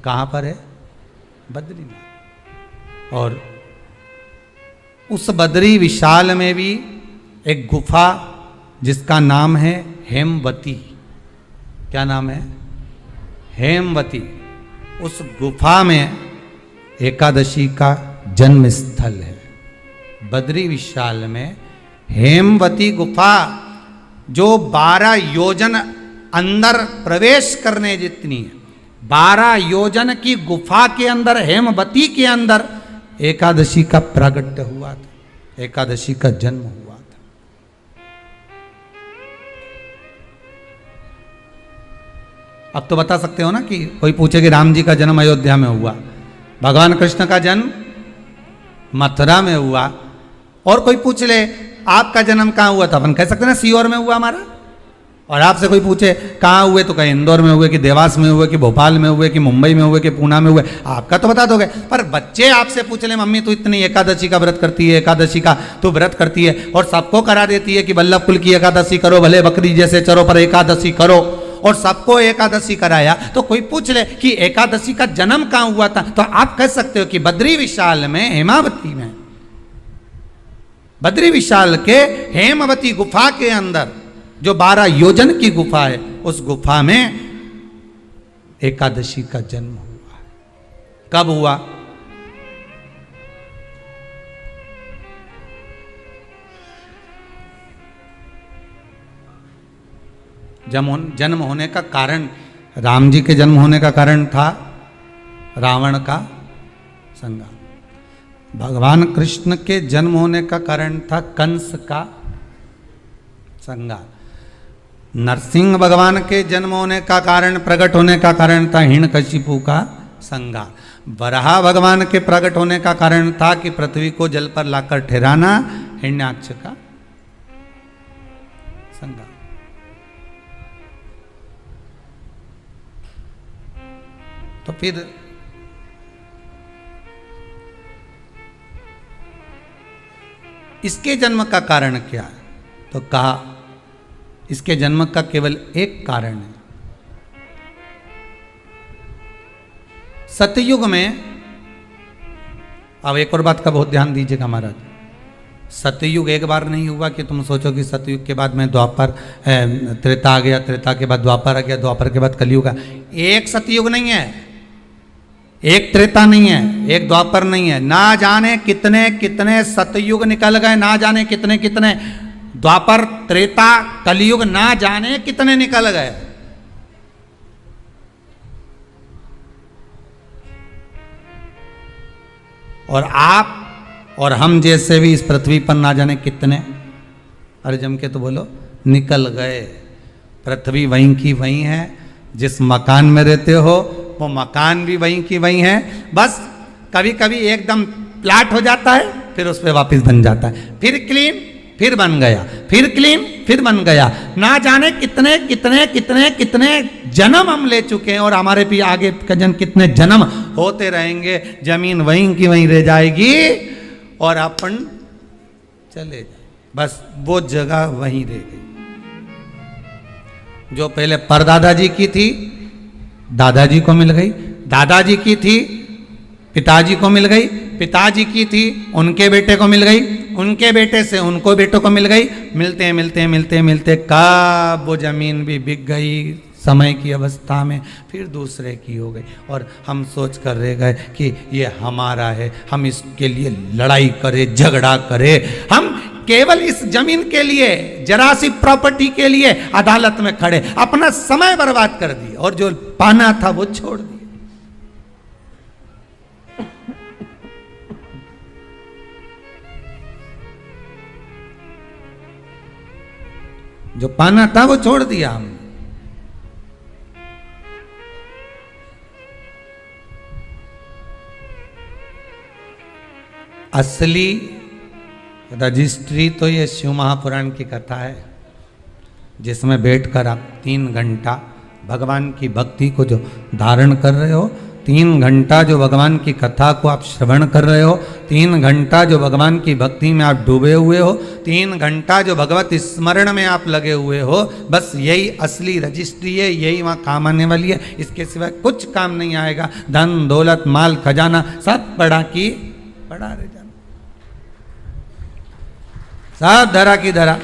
कहां पर है? बद्रीनाथ। और उस बद्री विशाल में भी एक गुफा जिसका नाम है हेमवती। क्या नाम है? हेमवती। उस गुफा में एकादशी का जन्म स्थल है। बद्री विशाल में हेमवती गुफा, जो 12 योजन अंदर प्रवेश करने जितनी है, 12 योजन की गुफा के अंदर, हेमवती के अंदर एकादशी का प्रागट्य हुआ था, एकादशी का जन्म हुआ था। अब तो बता सकते हो ना कि कोई पूछे कि राम जी का जन्म अयोध्या में हुआ, भगवान कृष्ण का जन्म मथुरा में हुआ, और कोई पूछ ले आपका जन्म कहाँ हुआ था, अपन कह सकते हैं ना सीहोर में हुआ हमारा। और आपसे कोई पूछे कहाँ हुए तो कहीं इंदौर में हुए, कि देवास में हुए, कि भोपाल में हुए, कि मुंबई में हुए, कि पूना में हुए, आपका तो बता दोगे। पर बच्चे आपसे पूछ ले मम्मी तू इतनी एकादशी का व्रत करती है, एकादशी का तू व्रत करती है, और सबको करा देती है कि वल्लभ कुल की एकादशी करो, भले बकरी जैसे चरो पर एकादशी करो, और सबको एकादशी कराया। तो कोई पूछ ले कि एकादशी का जन्म कहाँ हुआ था, तो आप कह सकते हो कि बद्री विशाल में, हेमावती में, बद्री विशाल के हेमवती गुफा के अंदर जो 12 योजन की गुफा है, उस गुफा में एकादशी का जन्म हुआ। कब हुआ? जन्म होने का कारण, राम जी के जन्म होने का कारण था रावण का संहार। भगवान कृष्ण के जन्म होने का कारण था कंस का संहार। नरसिंह भगवान के जन्म होने का कारण, प्रकट होने का कारण था हिरण्यकशिपु का संहार। वराह भगवान के प्रकट होने का कारण था कि पृथ्वी को जल पर लाकर ठहराना, हिरण्याक्ष का संहार। तो फिर इसके जन्म का कारण क्या है? तो कहा इसके जन्म का केवल एक कारण है। सतयुग में, अब एक और बात का बहुत ध्यान दीजिएगा महाराज, सतयुग एक बार नहीं हुआ कि तुम सोचो कि सतयुग के बाद में द्वापर, त्रेता आ गया, त्रेता के बाद द्वापर आ गया, द्वापर के बाद कलयुग आ। एक सतयुग नहीं है, एक त्रेता नहीं है, एक द्वापर नहीं है, ना जाने कितने कितने सतयुग निकल गए, ना जाने कितने कितने द्वापर, त्रेता, कलयुग, ना जाने कितने निकल गए। और आप और हम जैसे भी इस पृथ्वी पर ना जाने कितने, अरे जम के तो बोलो, निकल गए। पृथ्वी वहीं की वहीं है, जिस मकान में रहते हो वो मकान भी वहीं की वहीं है। बस कभी कभी एकदम प्लाट हो जाता है, फिर उस पर वापस बन जाता है, फिर क्लीन, फिर बन गया, फिर क्लीन, फिर बन गया। ना जाने कितने कितने कितने कितने जन्म हम ले चुके हैं, और हमारे भी आगे का जन्म कितने जन्म होते रहेंगे। जमीन वहीं की वहीं रह जाएगी और अपन चले जाए, बस वो जगह वहीं रह गई। जो पहले परदादा जी की थी, दादाजी को मिल गई, दादाजी की थी, पिताजी को मिल गई, पिताजी की थी, उनके बेटे को मिल गई, उनके बेटे से उनको बेटों को मिल गई। मिलते मिलते मिलते मिलते कब वो जमीन भी बिक गई समय की अवस्था में, फिर दूसरे की हो गई। और हम सोच कर रह गए कि ये हमारा है, हम इसके लिए लड़ाई करें, झगड़ा करें, हम केवल इस जमीन के लिए, जरा सी प्रॉपर्टी के लिए अदालत में खड़े, अपना समय बर्बाद कर दिए, और जो पाना था वो छोड़ दिया। जो पाना था वो छोड़ दिया हमने। असली रजिस्ट्री तो ये शिव महापुराण की कथा है, जिसमें बैठकर आप 3 घंटा भगवान की भक्ति को जो धारण कर रहे हो, 3 घंटा जो भगवान की कथा को आप श्रवण कर रहे हो, 3 घंटा जो भगवान की भक्ति में आप डूबे हुए हो, 3 घंटा जो भगवत स्मरण में आप लगे हुए हो, बस यही असली रजिस्ट्री है, यही वहाँ काम आने वाली है। इसके सिवाय कुछ काम नहीं आएगा। धन दौलत माल खजाना सब पड़ा की पड़ा रह जाना, सब धरा की धरा।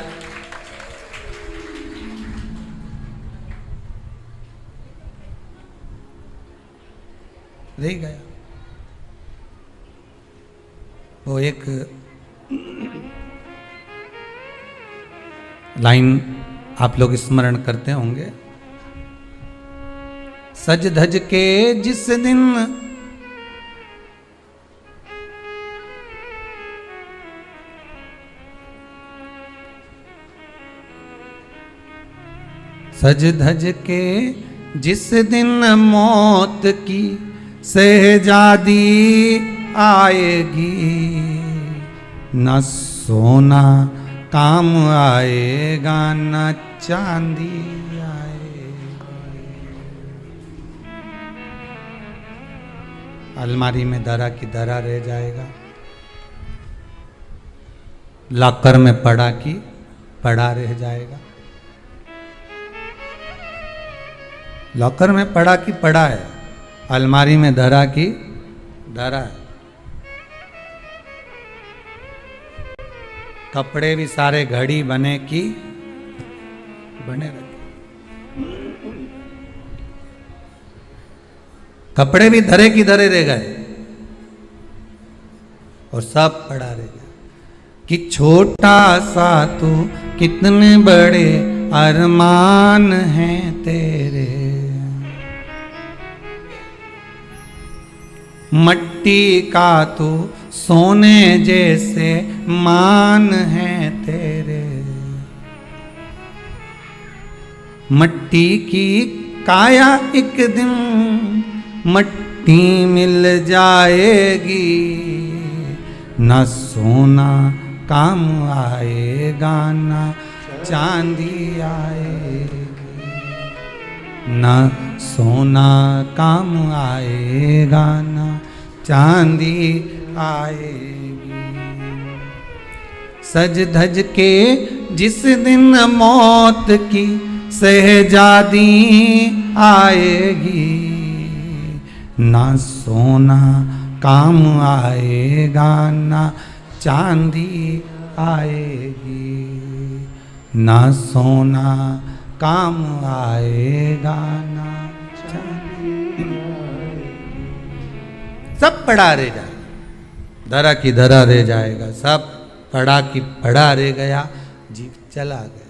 रह गया। वो एक लाइन आप लोग स्मरण करते होंगे, सज धज के जिस दिन सज धज के जिस दिन मौत की शहजादी आएगी, न सोना काम आएगा न चांदी आएगी। अलमारी में धरा की धरा रह जाएगा, लॉकर में पड़ा की पड़ा रह जाएगा। लॉकर में पड़ा की पड़ा है, अलमारी में धरा की धरा है। कपड़े भी सारे घड़ी बने की बने रहे, कपड़े भी धरे की धरे रह गए और सब पड़ा रह गया। कि छोटा सा तू कितने बड़े अरमान हैं तेरे, मट्टी का तू सोने जैसे मान है तेरे। मट्टी की काया एक दिन मट्टी मिल जाएगी, न सोना काम आएगा न चांदी आएगी, न सोना काम आएगा न चांदी आएगी। सज धज के जिस दिन मौत की शहजादी आएगी, ना सोना काम आएगा ना चांदी आएगी, ना सोना काम आएगा ना चांदी आएगी। सब पड़ा रह जाएगा, धरा की धरा रह जाएगा, सब पड़ा की पड़ा रह गया, जीव चला गया।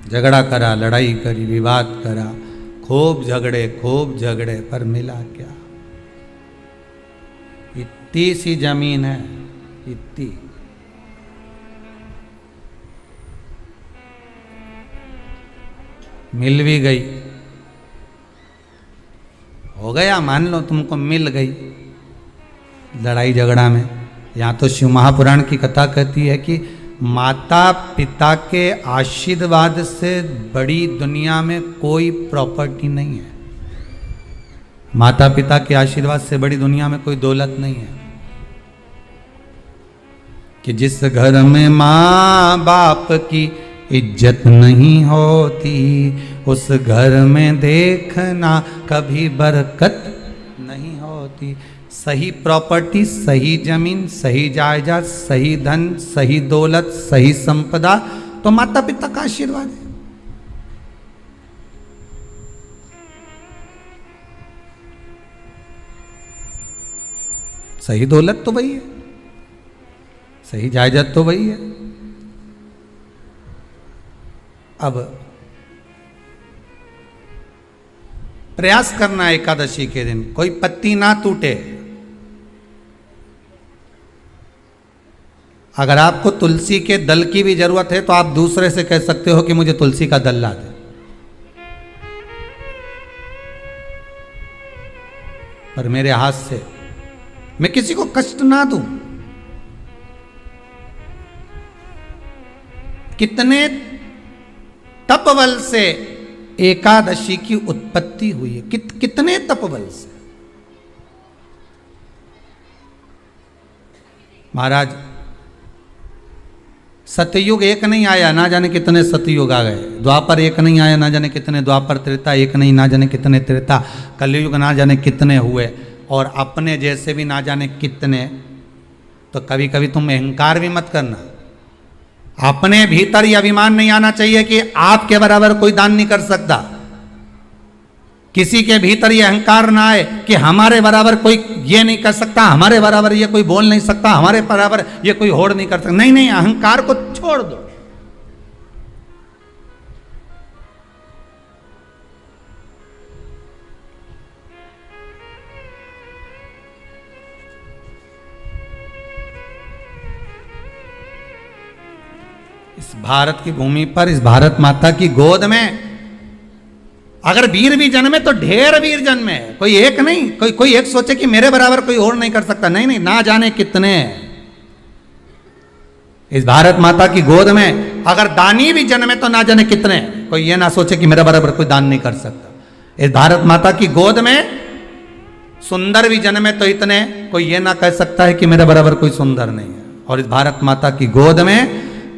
झगड़ा करा, लड़ाई करी, विवाद करा, खूब झगड़े पर मिला क्या? इतनी सी जमीन है, इतनी। मिल भी गई, हो गया, मान लो तुमको मिल गई लड़ाई झगड़ा में। यहाँ तो शिव महापुराण की कथा कहती है कि माता पिता के आशीर्वाद से बड़ी दुनिया में कोई प्रॉपर्टी नहीं है। माता पिता के आशीर्वाद से बड़ी दुनिया में कोई दौलत नहीं है। कि जिस घर में माँ बाप की इज्जत नहीं होती, उस घर में देखना कभी बरकत नहीं होती। सही प्रॉपर्टी, सही जमीन, सही जायदाद, सही धन, सही दौलत, सही संपदा तो माता पिता का आशीर्वाद है। सही दौलत तो वही है, सही जायदाद तो वही है। अब प्रयास करना एकादशी के दिन कोई पत्ती ना टूटे। अगर आपको तुलसी के दल की भी जरूरत है तो आप दूसरे से कह सकते हो कि मुझे तुलसी का दल ला दे। पर मेरे हाथ से मैं किसी को कष्ट ना दूं। कितने तपबल से एकादशी की उत्पत्ति हुई है, कितने तपबल से। महाराज सतयुग एक नहीं आया, ना जाने कितने सतयुग आ गए। द्वापर एक नहीं आया, ना जाने कितने द्वापर। त्रेता एक नहीं, ना जाने कितने त्रेता। कलयुग ना जाने कितने हुए, और अपने जैसे भी ना जाने कितने। तो कभी कभी तुम अहंकार भी मत करना। अपने भीतर ये अभिमान नहीं आना चाहिए कि आपके बराबर कोई दान नहीं कर सकता। किसी के भीतर ये अहंकार ना आए कि हमारे बराबर कोई ये नहीं कर सकता, हमारे बराबर ये कोई बोल नहीं सकता, हमारे बराबर ये कोई होड़ नहीं कर सकता। नहीं नहीं, अहंकार को छोड़ दो। इस भारत की भूमि पर, इस भारत माता की गोद में अगर वीर भी जन्मे तो ढेर वीर जन्मे, कोई एक नहीं। कोई एक सोचे कि मेरे बराबर कोई और नहीं कर सकता, नहीं, ना जाने कितने। इस भारत माता की गोद में अगर दानी भी जन्मे तो ना जाने कितने, कोई ये ना सोचे कि मेरे बराबर कोई दान नहीं कर सकता। इस भारत माता की गोद में सुंदर भी जन्मे तो इतने, कोई ये ना कह सकता है कि मेरे बराबर कोई सुंदर नहीं है। और इस भारत माता की गोद में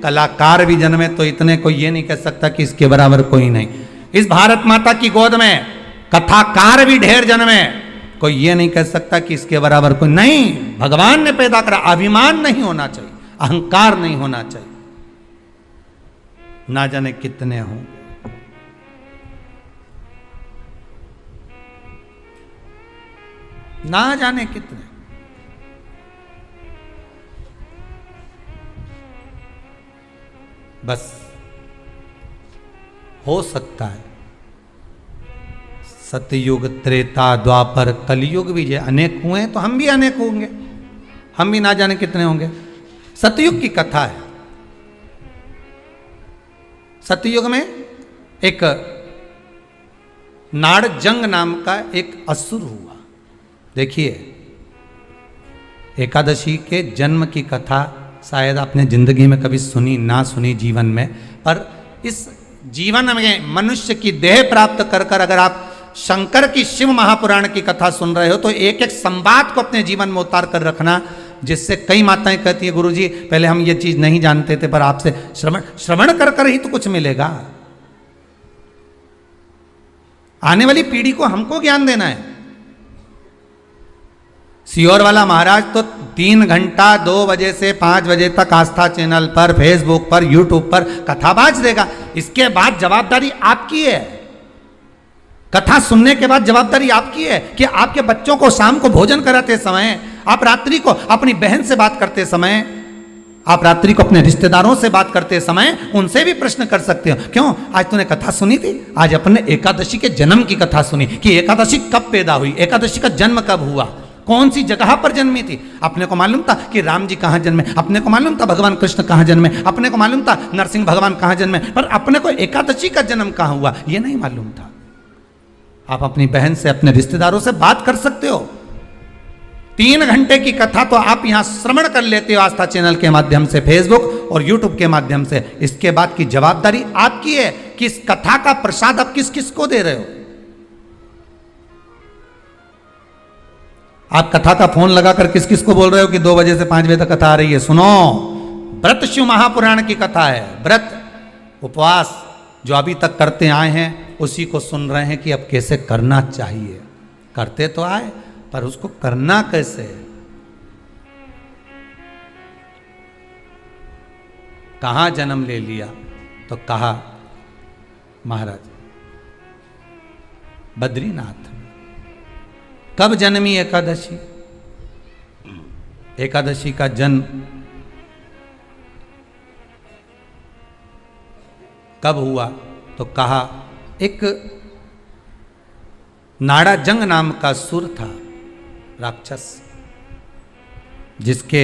कलाकार भी जन्मे तो इतने, कोई ये नहीं कह सकता कि इसके बराबर कोई नहीं। इस भारत माता की गोद में कथाकार भी ढेर जन्मे, कोई ये नहीं कह सकता कि इसके बराबर कोई नहीं। भगवान ने पैदा करा, अभिमान नहीं होना चाहिए, अहंकार नहीं होना चाहिए। ना जाने कितने हों, ना जाने कितने। बस हो सकता है सतयुग, त्रेता, द्वापर, कलयुग भी जो अनेक हुए हैं तो हम भी अनेक होंगे, हम भी ना जाने कितने होंगे। सतयुग की कथा है। सतयुग में एक नाड़जंग नाम का एक असुर हुआ। देखिए, एकादशी के जन्म की कथा शायद आपने जिंदगी में कभी सुनी ना सुनी जीवन में, पर इस जीवन में मनुष्य की देह प्राप्त कर कर अगर आप शंकर की शिव महापुराण की कथा सुन रहे हो तो एक एक संवाद को अपने जीवन में उतार कर रखना, जिससे कई माताएं कहती है गुरुजी पहले हम ये चीज नहीं जानते थे, पर आपसे श्रवण कर कर ही तो कुछ मिलेगा। आने वाली पीढ़ी को हमको ज्ञान देना है। सियोर वाला महाराज तो 3 घंटा 2 बजे से 5 बजे तक आस्था चैनल पर, फेसबुक पर, यूट्यूब पर कथाबाज देगा। इसके बाद जवाबदारी आपकी है। कथा सुनने के बाद जवाबदारी आपकी है कि आपके बच्चों को शाम को भोजन कराते समय, आप रात्रि को अपनी बहन से बात करते समय, आप रात्रि को अपने रिश्तेदारों से बात करते समय उनसे भी प्रश्न कर सकते हो। क्यों आज तूने कथा सुनी थी? आज अपने एकादशी के जन्म की कथा सुनी कि एकादशी कब पैदा हुई, एकादशी का जन्म कब हुआ, कौन सी जगह पर जन्मी थी। अपने को मालूम था कि राम जी कहाँ जन्मे, अपने को मालूम था भगवान कृष्ण कहाँ जन्मे, अपने को मालूम था नरसिंह भगवान कहाँ जन्मे, पर अपने को एकादशी का जन्म कहाँ हुआ ये नहीं मालूम था। आप अपनी बहन से, अपने रिश्तेदारों से बात कर सकते हो। 3 घंटे की कथा तो आप यहां श्रवण कर लेते हो आस्था चैनल के माध्यम से, फेसबुक और यूट्यूब के माध्यम से। इसके बाद की जवाबदारी आपकी है कि इस कथा का प्रसाद आप किस किस को दे रहे हो। आप कथा का फोन लगाकर किस किस को बोल रहे हो कि 2 बजे से 5 बजे तक कथा आ रही है, सुनो। व्रत शिव महापुराण की कथा है। व्रत उपवास जो अभी तक करते आए हैं उसी को सुन रहे हैं कि अब कैसे करना चाहिए। करते तो आए पर उसको करना कैसे। कहां जन्म ले लिया तो कहा महाराज बद्रीनाथ में। कब जन्मी एकादशी? एकादशी का जन्म कब हुआ तो कहा एक नाड़ाजंग नाम का सुर था, राक्षस, जिसके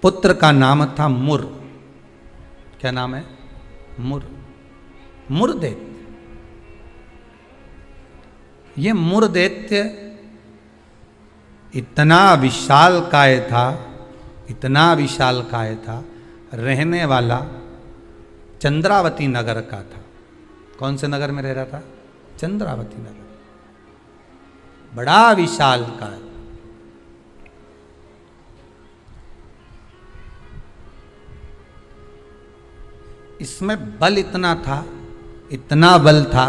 पुत्र का नाम था मुर। क्या नाम है? मुर। मुरदैत्य। ये मुरदैत्य इतना विशालकाय था, इतना विशालकाय था, रहने वाला चंद्रावती नगर का था। कौन से नगर में रह रहा था? चंद्रावती नगर। बड़ा विशालकाय। इसमें बल इतना था, इतना बल था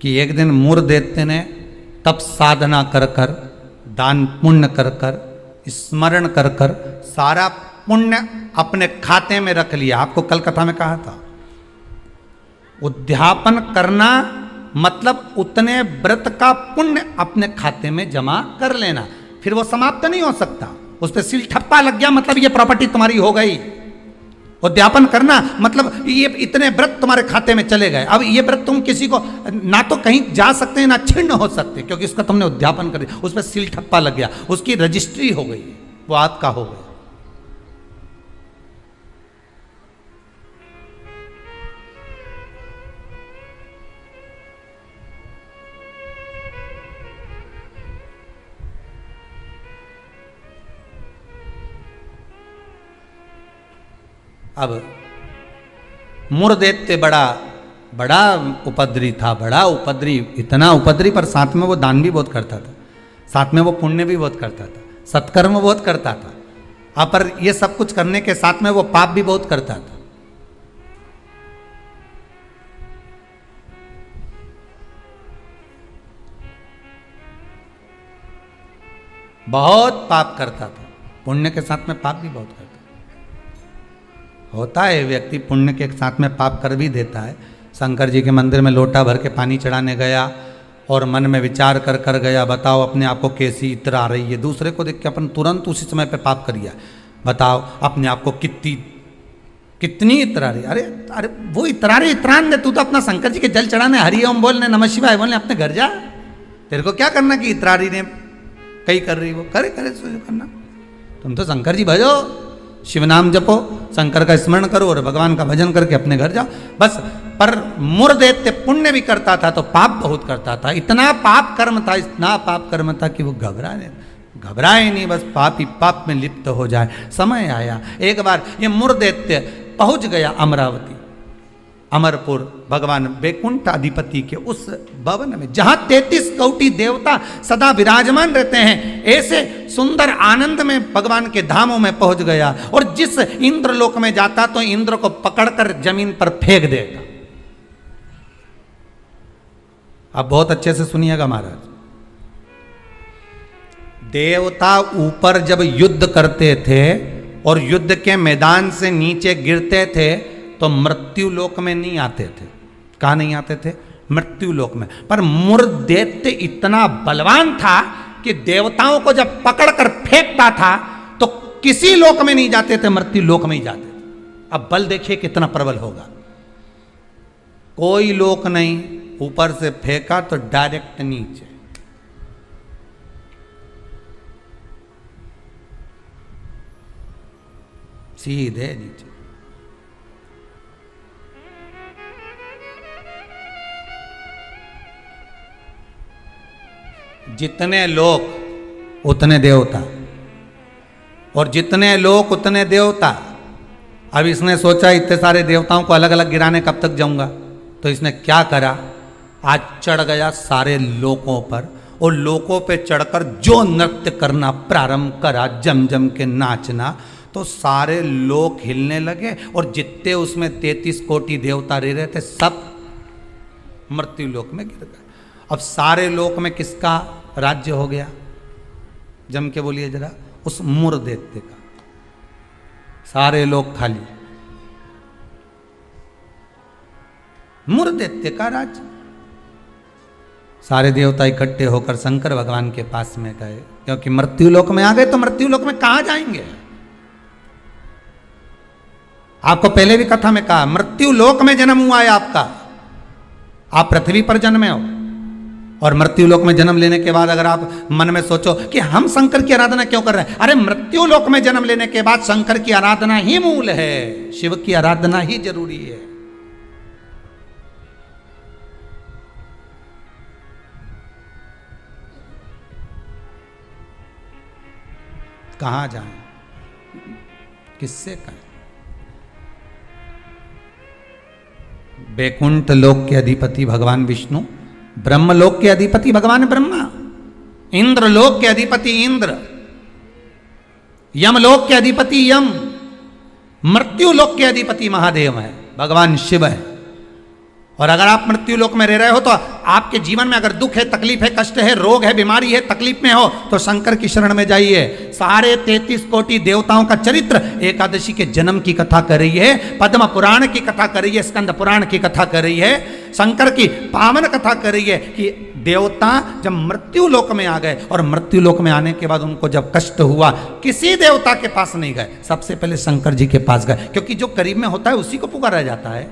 कि एक दिन मुरदैत्य ने तप साधना कर कर, दान पुण्य कर कर, स्मरण कर कर सारा पुण्य अपने खाते में रख लिया। आपको कल कथा में कहा था, उद्यापन करना मतलब उतने व्रत का पुण्य अपने खाते में जमा कर लेना, फिर वो समाप्त नहीं हो सकता। उस पर सील ठप्पा लग गया मतलब ये प्रॉपर्टी तुम्हारी हो गई। उद्यापन करना मतलब ये इतने व्रत तुम्हारे खाते में चले गए। अब ये व्रत तुम किसी को ना तो कहीं जा सकते हैं ना छिन्न हो सकते, क्योंकि उसका तुमने उद्यापन कर दिया, उस पर सील ठप्पा लग गया, उसकी रजिस्ट्री हो गई, वो आपका हो गया। अब मुरदैत्य बड़ा बड़ा उपद्री था, बड़ा उपद्री, इतना उपद्री, पर साथ में वो दान भी बहुत करता था, साथ में वो पुण्य भी बहुत करता था, सत्कर्म बहुत करता था। अब पर ये सब कुछ करने के साथ में वो पाप भी बहुत करता था। बहुत पाप करता था, पुण्य के साथ में पाप भी बहुत करता था। होता है व्यक्ति पुण्य के साथ में पाप कर भी देता है। शंकर जी के मंदिर में लोटा भर के पानी चढ़ाने गया और मन में विचार कर कर गया, बताओ अपने आप को कैसी इत्र आ रही है। दूसरे को देख के अपन तुरंत उसी समय पे पाप कर दिया। बताओ अपने आप को कितनी इत्र आ रही है। अरे अरे वो इतरारे इतरान दे, तू तो अपना शंकर जी के जल चढ़ाने, हरि ओम बोलने, नमः शिवाय बोलने, अपने घर जा। तेरे को क्या करना कि इतरारी ने कई कर रही, वो करे करे करना। तुम तो शंकर जी भजो, शिव नाम जपो, शंकर का स्मरण करो और भगवान का भजन करके अपने घर जाओ बस। पर मुरदैत्य पुण्य भी करता था तो पाप बहुत करता था। इतना पाप कर्म था, इतना पाप कर्म था कि वो घबराए नहीं, बस पाप ही पाप में लिप्त हो जाए। समय आया, एक बार ये मुरदैत्य पहुंच गया अमरावती, अमरपुर, भगवान वैकुंठ अधिपति के उस भवन में जहां 33 कोटि देवता सदा विराजमान रहते हैं। ऐसे सुंदर आनंद में भगवान के धामों में पहुंच गया और जिस इंद्र लोक में जाता तो इंद्र को पकड़कर जमीन पर फेंक देगा। अब बहुत अच्छे से सुनिएगा महाराज, देवता ऊपर जब युद्ध करते थे और युद्ध के मैदान से नीचे गिरते थे तो मृत्यु लोक में नहीं आते थे। कहाँ नहीं आते थे? मृत्यु लोक में। पर मुरदैत्य इतना बलवान था कि देवताओं को जब पकड़कर फेंकता था तो किसी लोक में नहीं जाते थे, मृत्यु लोक में ही जाते थे। अब बल देखिए कितना प्रबल होगा। कोई लोक नहीं, ऊपर से फेंका तो डायरेक्ट नीचे। सीधे नीचे। जितने लोक उतने देवता, और जितने लोक उतने देवता। अब इसने सोचा इतने सारे देवताओं को अलग अलग गिराने कब तक जाऊंगा, तो इसने क्या करा, आज चढ़ गया सारे लोकों पर और लोकों पे चढ़कर जो नृत्य करना प्रारंभ करा, जम जम के नाचना, तो सारे लोक हिलने लगे और जितने उसमें 33 कोटि देवता रह रहे थे सब मृत्यु लोक में गिर गए। अब सारे लोक में किसका राज्य हो गया? जम के बोलिए जरा, उस मुरदैत्य का। सारे लोक खाली, मुरदैत्य का राज्य। सारे देवता इकट्ठे होकर शंकर भगवान के पास में गए, क्योंकि मृत्यु लोक में आ गए तो मृत्यु लोक में कहां जाएंगे। आपको पहले भी कथा में कहा, मृत्यु लोक में जन्म हुआ है आपका, आप पृथ्वी पर जन्मे हो। और मृत्यु लोक में जन्म लेने के बाद अगर आप मन में सोचो कि हम शंकर की आराधना क्यों कर रहे हैं, अरे मृत्यु लोक में जन्म लेने के बाद शंकर की आराधना ही मूल है, शिव की आराधना ही जरूरी है। कहां जाएं, किससे कहें? वैकुंठ लोक के अधिपति भगवान विष्णु, ब्रह्मलोक के अधिपति भगवान ब्रह्मा, इंद्र लोक के अधिपति इंद्र, यमलोक के अधिपति यम, मृत्यु लोक के अधिपति महादेव है, भगवान शिव है। और अगर आप मृत्यु लोक में रह रहे हो तो आपके जीवन में अगर दुख है, तकलीफ है, कष्ट है, रोग है, बीमारी है, तकलीफ में हो तो शंकर की शरण में जाइए। सारे 33 कोटि देवताओं का चरित्र एकादशी के जन्म की कथा कर रही है, पद्म पुराण की कथा कर रही है, स्कंद पुराण की कथा कर रही है, शंकर की पावन कथा कर रही है कि देवता जब मृत्यु लोक में आ गए और मृत्यु लोक में आने के बाद उनको जब कष्ट हुआ, किसी देवता के पास नहीं गए, सबसे पहले शंकर जी के पास गए, क्योंकि जो करीब में होता है उसी को पुकारा जाता है।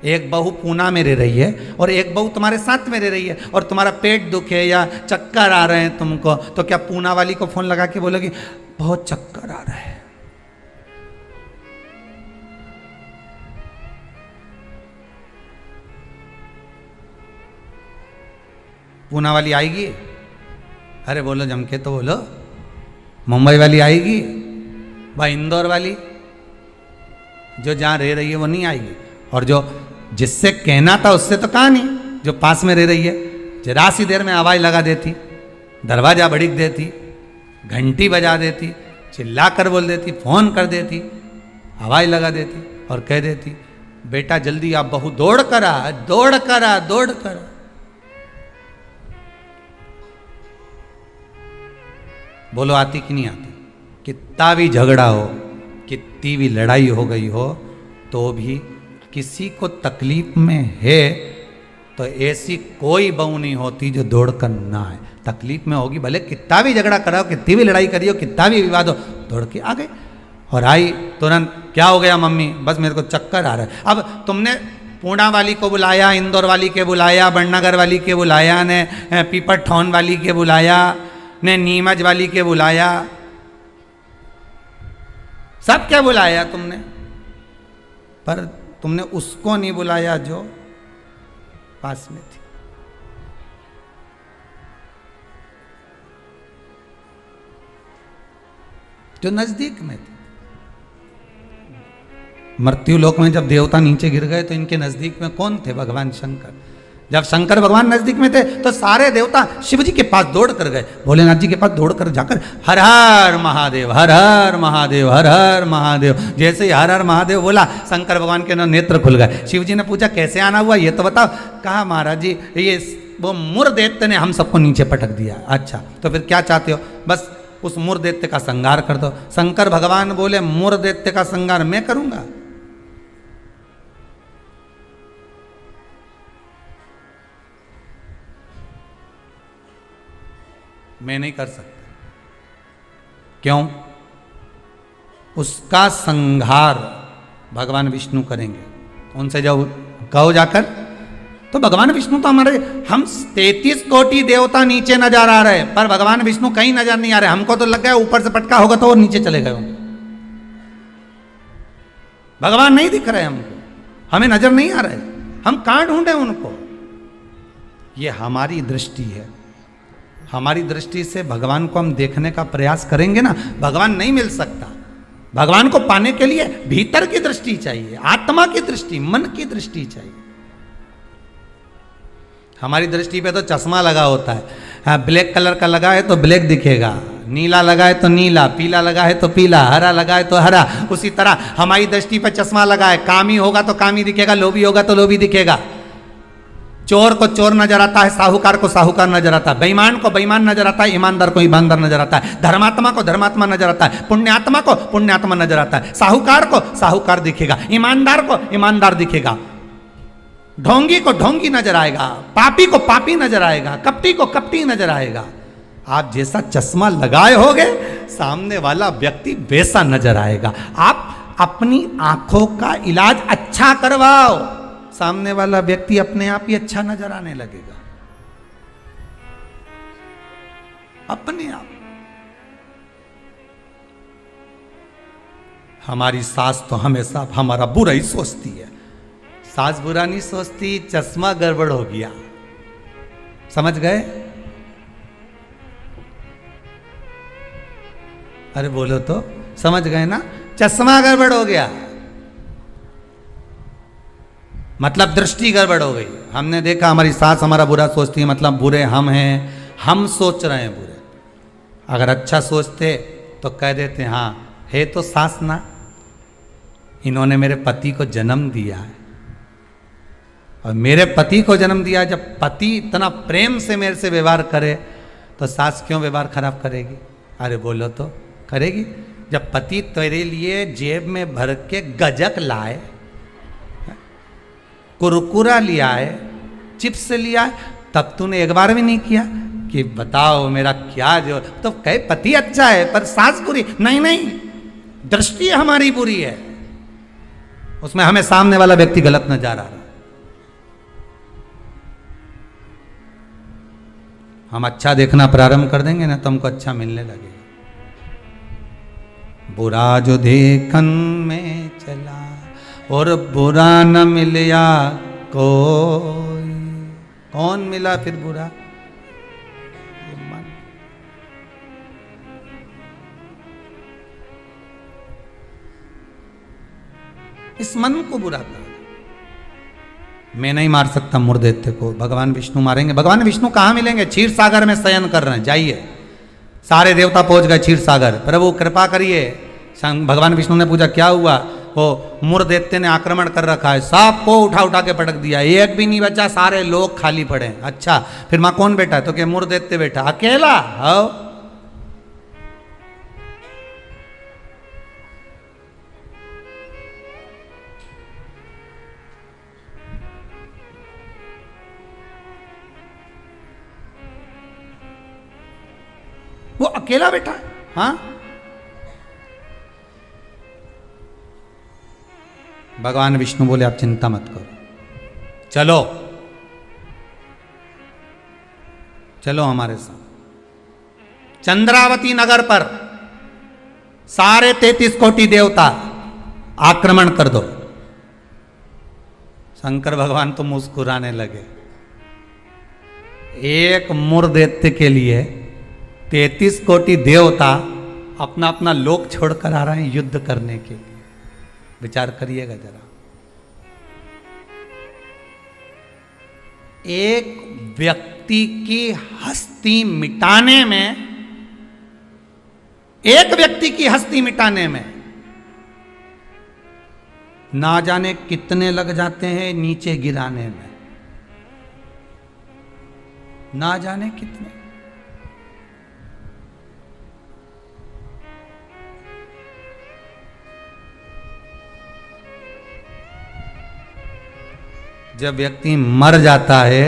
एक बहू पूना में रह रही है और एक बहू तुम्हारे साथ में रह रही है और तुम्हारा पेट दुखे या चक्कर आ रहे हैं तुमको, तो क्या पूना वाली को फोन लगा के बोलोगी बहुत चक्कर आ रहा है? पूना वाली आएगी? अरे बोलो जम के तो बोलो। मुंबई वाली आएगी? भाई इंदौर वाली? जो जहाँ रह रही है वो नहीं आएगी, और जो जिससे कहना था उससे तो कहा नहीं, जो पास में रह रही है जरा सी देर में आवाज़ लगा देती, दरवाज़ा भड़क देती, घंटी बजा देती, चिल्ला कर बोल देती, फ़ोन कर देती, आवाज़ लगा देती और कह देती बेटा जल्दी आप बहू दौड़ कर आ, दौड़ कर आ, दौड़ कर आ। बोलो आती कि नहीं आती? कितना भी झगड़ा हो, कितनी भी लड़ाई हो गई हो, तो भी किसी को तकलीफ में है तो ऐसी कोई बहू नहीं होती जो दौड़ कर ना आए। तकलीफ में होगी, भले कितना भी झगड़ा कराओ, कितनी भी लड़ाई करी हो, कितना भी विवाद हो, दौड़ के आ गए। और आई तुरंत, क्या हो गया मम्मी? बस मेरे को चक्कर आ रहा है। अब तुमने पूना वाली को बुलाया, इंदौर वाली के बुलाया, बड़नगर वाली के बुलाया, ने पीपर ठौन वाली के बुलाया, ने नीमच वाली के बुलाया, सब क्या बुलाया तुमने, पर तुमने उसको नहीं बुलाया जो पास में थी। जो नजदीक में थे। मृत्यु लोक में जब देवता नीचे गिर गए तो इनके नजदीक में कौन थे? भगवान शंकर। जब शंकर भगवान नजदीक में थे तो सारे देवता शिव जी के पास दौड़ कर गए, भोलेनाथ जी के पास दौड़ कर जाकर हर हर महादेव, हर हर महादेव, हर हर महादेव। जैसे ही हर हर महादेव बोला, शंकर भगवान के नेत्र खुल गए। शिव जी ने पूछा कैसे आना हुआ ये तो बताओ। कहा महाराज जी ये वो मुर दैत्य ने हम सबको नीचे पटक दिया। अच्छा तो फिर क्या चाहते हो? बस उस मुर दैत्य का संहार कर दो। शंकर भगवान बोले मुर दैत्य का संहार मैं करूंगा? मैं नहीं कर सकता। क्यों? उसका संहार भगवान विष्णु करेंगे। उनसे जब कहो जाकर, तो भगवान विष्णु तो हमारे, हम 33 कोटि देवता नीचे नजर आ रहे, पर भगवान विष्णु कहीं नजर नहीं आ रहे। हमको तो लग गया ऊपर से पटका होगा तो वो नीचे चले गए होंगे। भगवान नहीं दिख रहे हमको, हमें नजर नहीं आ रहे, हम कहां ढूंढे उनको? ये हमारी दृष्टि है। हमारी दृष्टि से भगवान को हम देखने का प्रयास करेंगे ना, भगवान नहीं मिल सकता। भगवान को पाने के लिए भीतर की दृष्टि चाहिए, आत्मा की दृष्टि, मन की दृष्टि चाहिए। हमारी दृष्टि पे तो चश्मा लगा होता है। हाँ, ब्लैक कलर का लगा है तो ब्लैक दिखेगा, नीला लगा है तो नीला, पीला लगा है तो पीला, हरा लगा है तो हरा। उसी तरह हमारी दृष्टि पे चश्मा लगा है, कामी होगा तो कामी दिखेगा, लोभी होगा तो लोभी दिखेगा। चोर को चोर नजर आता है, साहूकार को साहूकार नजर आता है, बेईमान को बेईमान नजर आता है, ईमानदार को ईमानदार नजर आता है, धर्मात्मा को धर्मात्मा नजर आता है, पुण्यात्मा को पुण्यात्मा नजर आता है। साहूकार को साहूकार दिखेगा, ईमानदार को ईमानदार दिखेगा, ढोंगी को ढोंगी नजर आएगा, पापी को पापी नजर आएगा, कपटी को कपटी नजर आएगा। आप जैसा चश्मा लगाए होगे, सामने वाला व्यक्ति वैसा नजर आएगा। आप अपनी आंखों का इलाज अच्छा करवाओ, सामने वाला व्यक्ति अपने आप ही अच्छा नजर आने लगेगा, अपने आप। हमारी सास तो हमेशा हमारा बुरा ही सोचती है। सास बुरा नहीं सोचती, चश्मा गड़बड़ हो गया। समझ गए? अरे बोलो तो, समझ गए ना? चश्मा गड़बड़ हो गया मतलब दृष्टि गड़बड़ हो गई। हमने देखा हमारी सास हमारा बुरा सोचती है, मतलब बुरे हम हैं, हम सोच रहे हैं बुरे। अगर अच्छा सोचते तो कह देते हाँ है तो सास ना, इन्होंने मेरे पति को जन्म दिया है, और मेरे पति को जन्म दिया। जब पति इतना प्रेम से मेरे से व्यवहार करे तो सास क्यों व्यवहार खराब करेगी? अरे बोलो तो, करेगी। जब पति तेरे लिए जेब में भर के गजक लाए, कुरकुरा लिया है, चिप्स लिया है, तब तूने एक बार भी नहीं किया कि बताओ मेरा क्या जो, तो कहे पति अच्छा है पर सास बुरी। नहीं नहीं, दृष्टि हमारी बुरी है, उसमें हमें सामने वाला व्यक्ति गलत नजर आ रहा है। हम अच्छा देखना प्रारंभ कर देंगे ना तो हमको अच्छा मिलने लगेगा। बुरा जो देखन में चला और बुरा न मिलया कोई, कौन मिला फिर बुरा? ये मन। इस मन को बुरा कहा। मैं नहीं मार सकता मुर्दैत्य को, भगवान विष्णु मारेंगे। भगवान विष्णु कहाँ मिलेंगे? क्षीर सागर में शयन कर रहे हैं, जाइए। सारे देवता पहुंच गए क्षीर सागर। प्रभु कृपा करिए। भगवान विष्णु ने पूछा क्या हुआ? वो मुर्दैत्य ने आक्रमण कर रखा है, सबको उठा उठा के पटक दिया, एक भी नहीं बचा, सारे लोग खाली पड़े। अच्छा फिर मां कौन बैठा? तो क्या मुर्दैत्य बैठा अकेला? आओ। वो अकेला बैठा है। हाँ, भगवान विष्णु बोले आप चिंता मत करो, चलो चलो हमारे साथ। चंद्रावती नगर पर सारे 33 कोटि देवता आक्रमण कर दो। शंकर भगवान तो मुस्कुराने लगे। एक मुर्दैत्य के लिए 33 कोटि देवता अपना अपना लोक छोड़कर आ रहे हैं युद्ध करने के लिए। विचार करिएगा जरा। एक व्यक्ति की हस्ती मिटाने में, एक व्यक्ति की हस्ती मिटाने में ना जाने कितने लग जाते हैं नीचे गिराने में, ना जाने कितने। जब व्यक्ति मर जाता है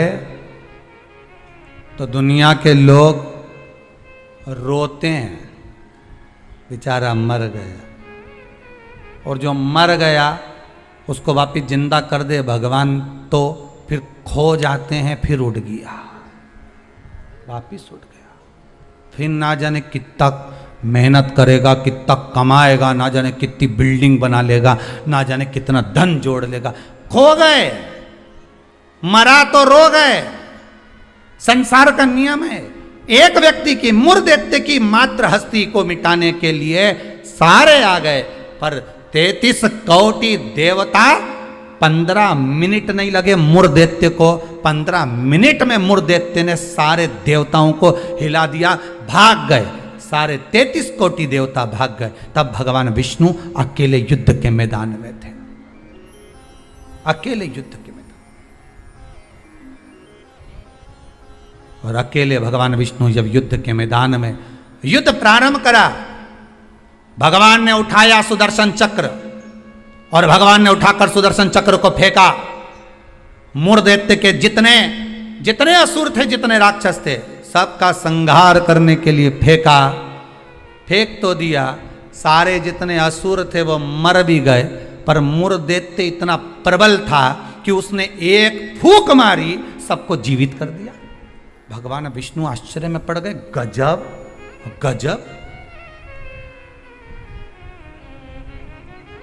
तो दुनिया के लोग रोते हैं, बेचारा मर गया। और जो मर गया उसको वापिस जिंदा कर दे भगवान तो फिर खो जाते हैं, फिर उड़ गया, वापिस उड़ गया। फिर ना जाने कितना मेहनत करेगा, कितना कमाएगा, ना जाने कितनी बिल्डिंग बना लेगा, ना जाने कितना धन जोड़ लेगा, खो गए। मरा तो रो गए। संसार का नियम है। एक व्यक्ति की, मुर्दैत्य की मात्र हस्ती को मिटाने के लिए सारे आ गए, पर 33 कोटि देवता 15 मिनट नहीं लगे मुर्दैत्य को। 15 मिनट में मुर्दैत्य ने सारे देवताओं को हिला दिया, भाग गए। सारे 33 कोटि देवता भाग गए। तब भगवान विष्णु अकेले युद्ध के मैदान में थे, अकेले युद्ध के मैदान। और अकेले भगवान विष्णु जब युद्ध के मैदान में युद्ध प्रारंभ करा, भगवान ने उठाया सुदर्शन चक्र और भगवान ने उठाकर सुदर्शन चक्र को फेंका। मुर्दैत्य के जितने जितने असुर थे, जितने राक्षस थे, सबका संहार करने के लिए फेंका। फेंक तो दिया, सारे जितने असुर थे वो मर भी गए, पर मुर्दैत्य इतना प्रबल था कि उसने एक फूंक मारी, सबको जीवित कर दिया। भगवान विष्णु आश्चर्य में पड़ गए, गजब गजब।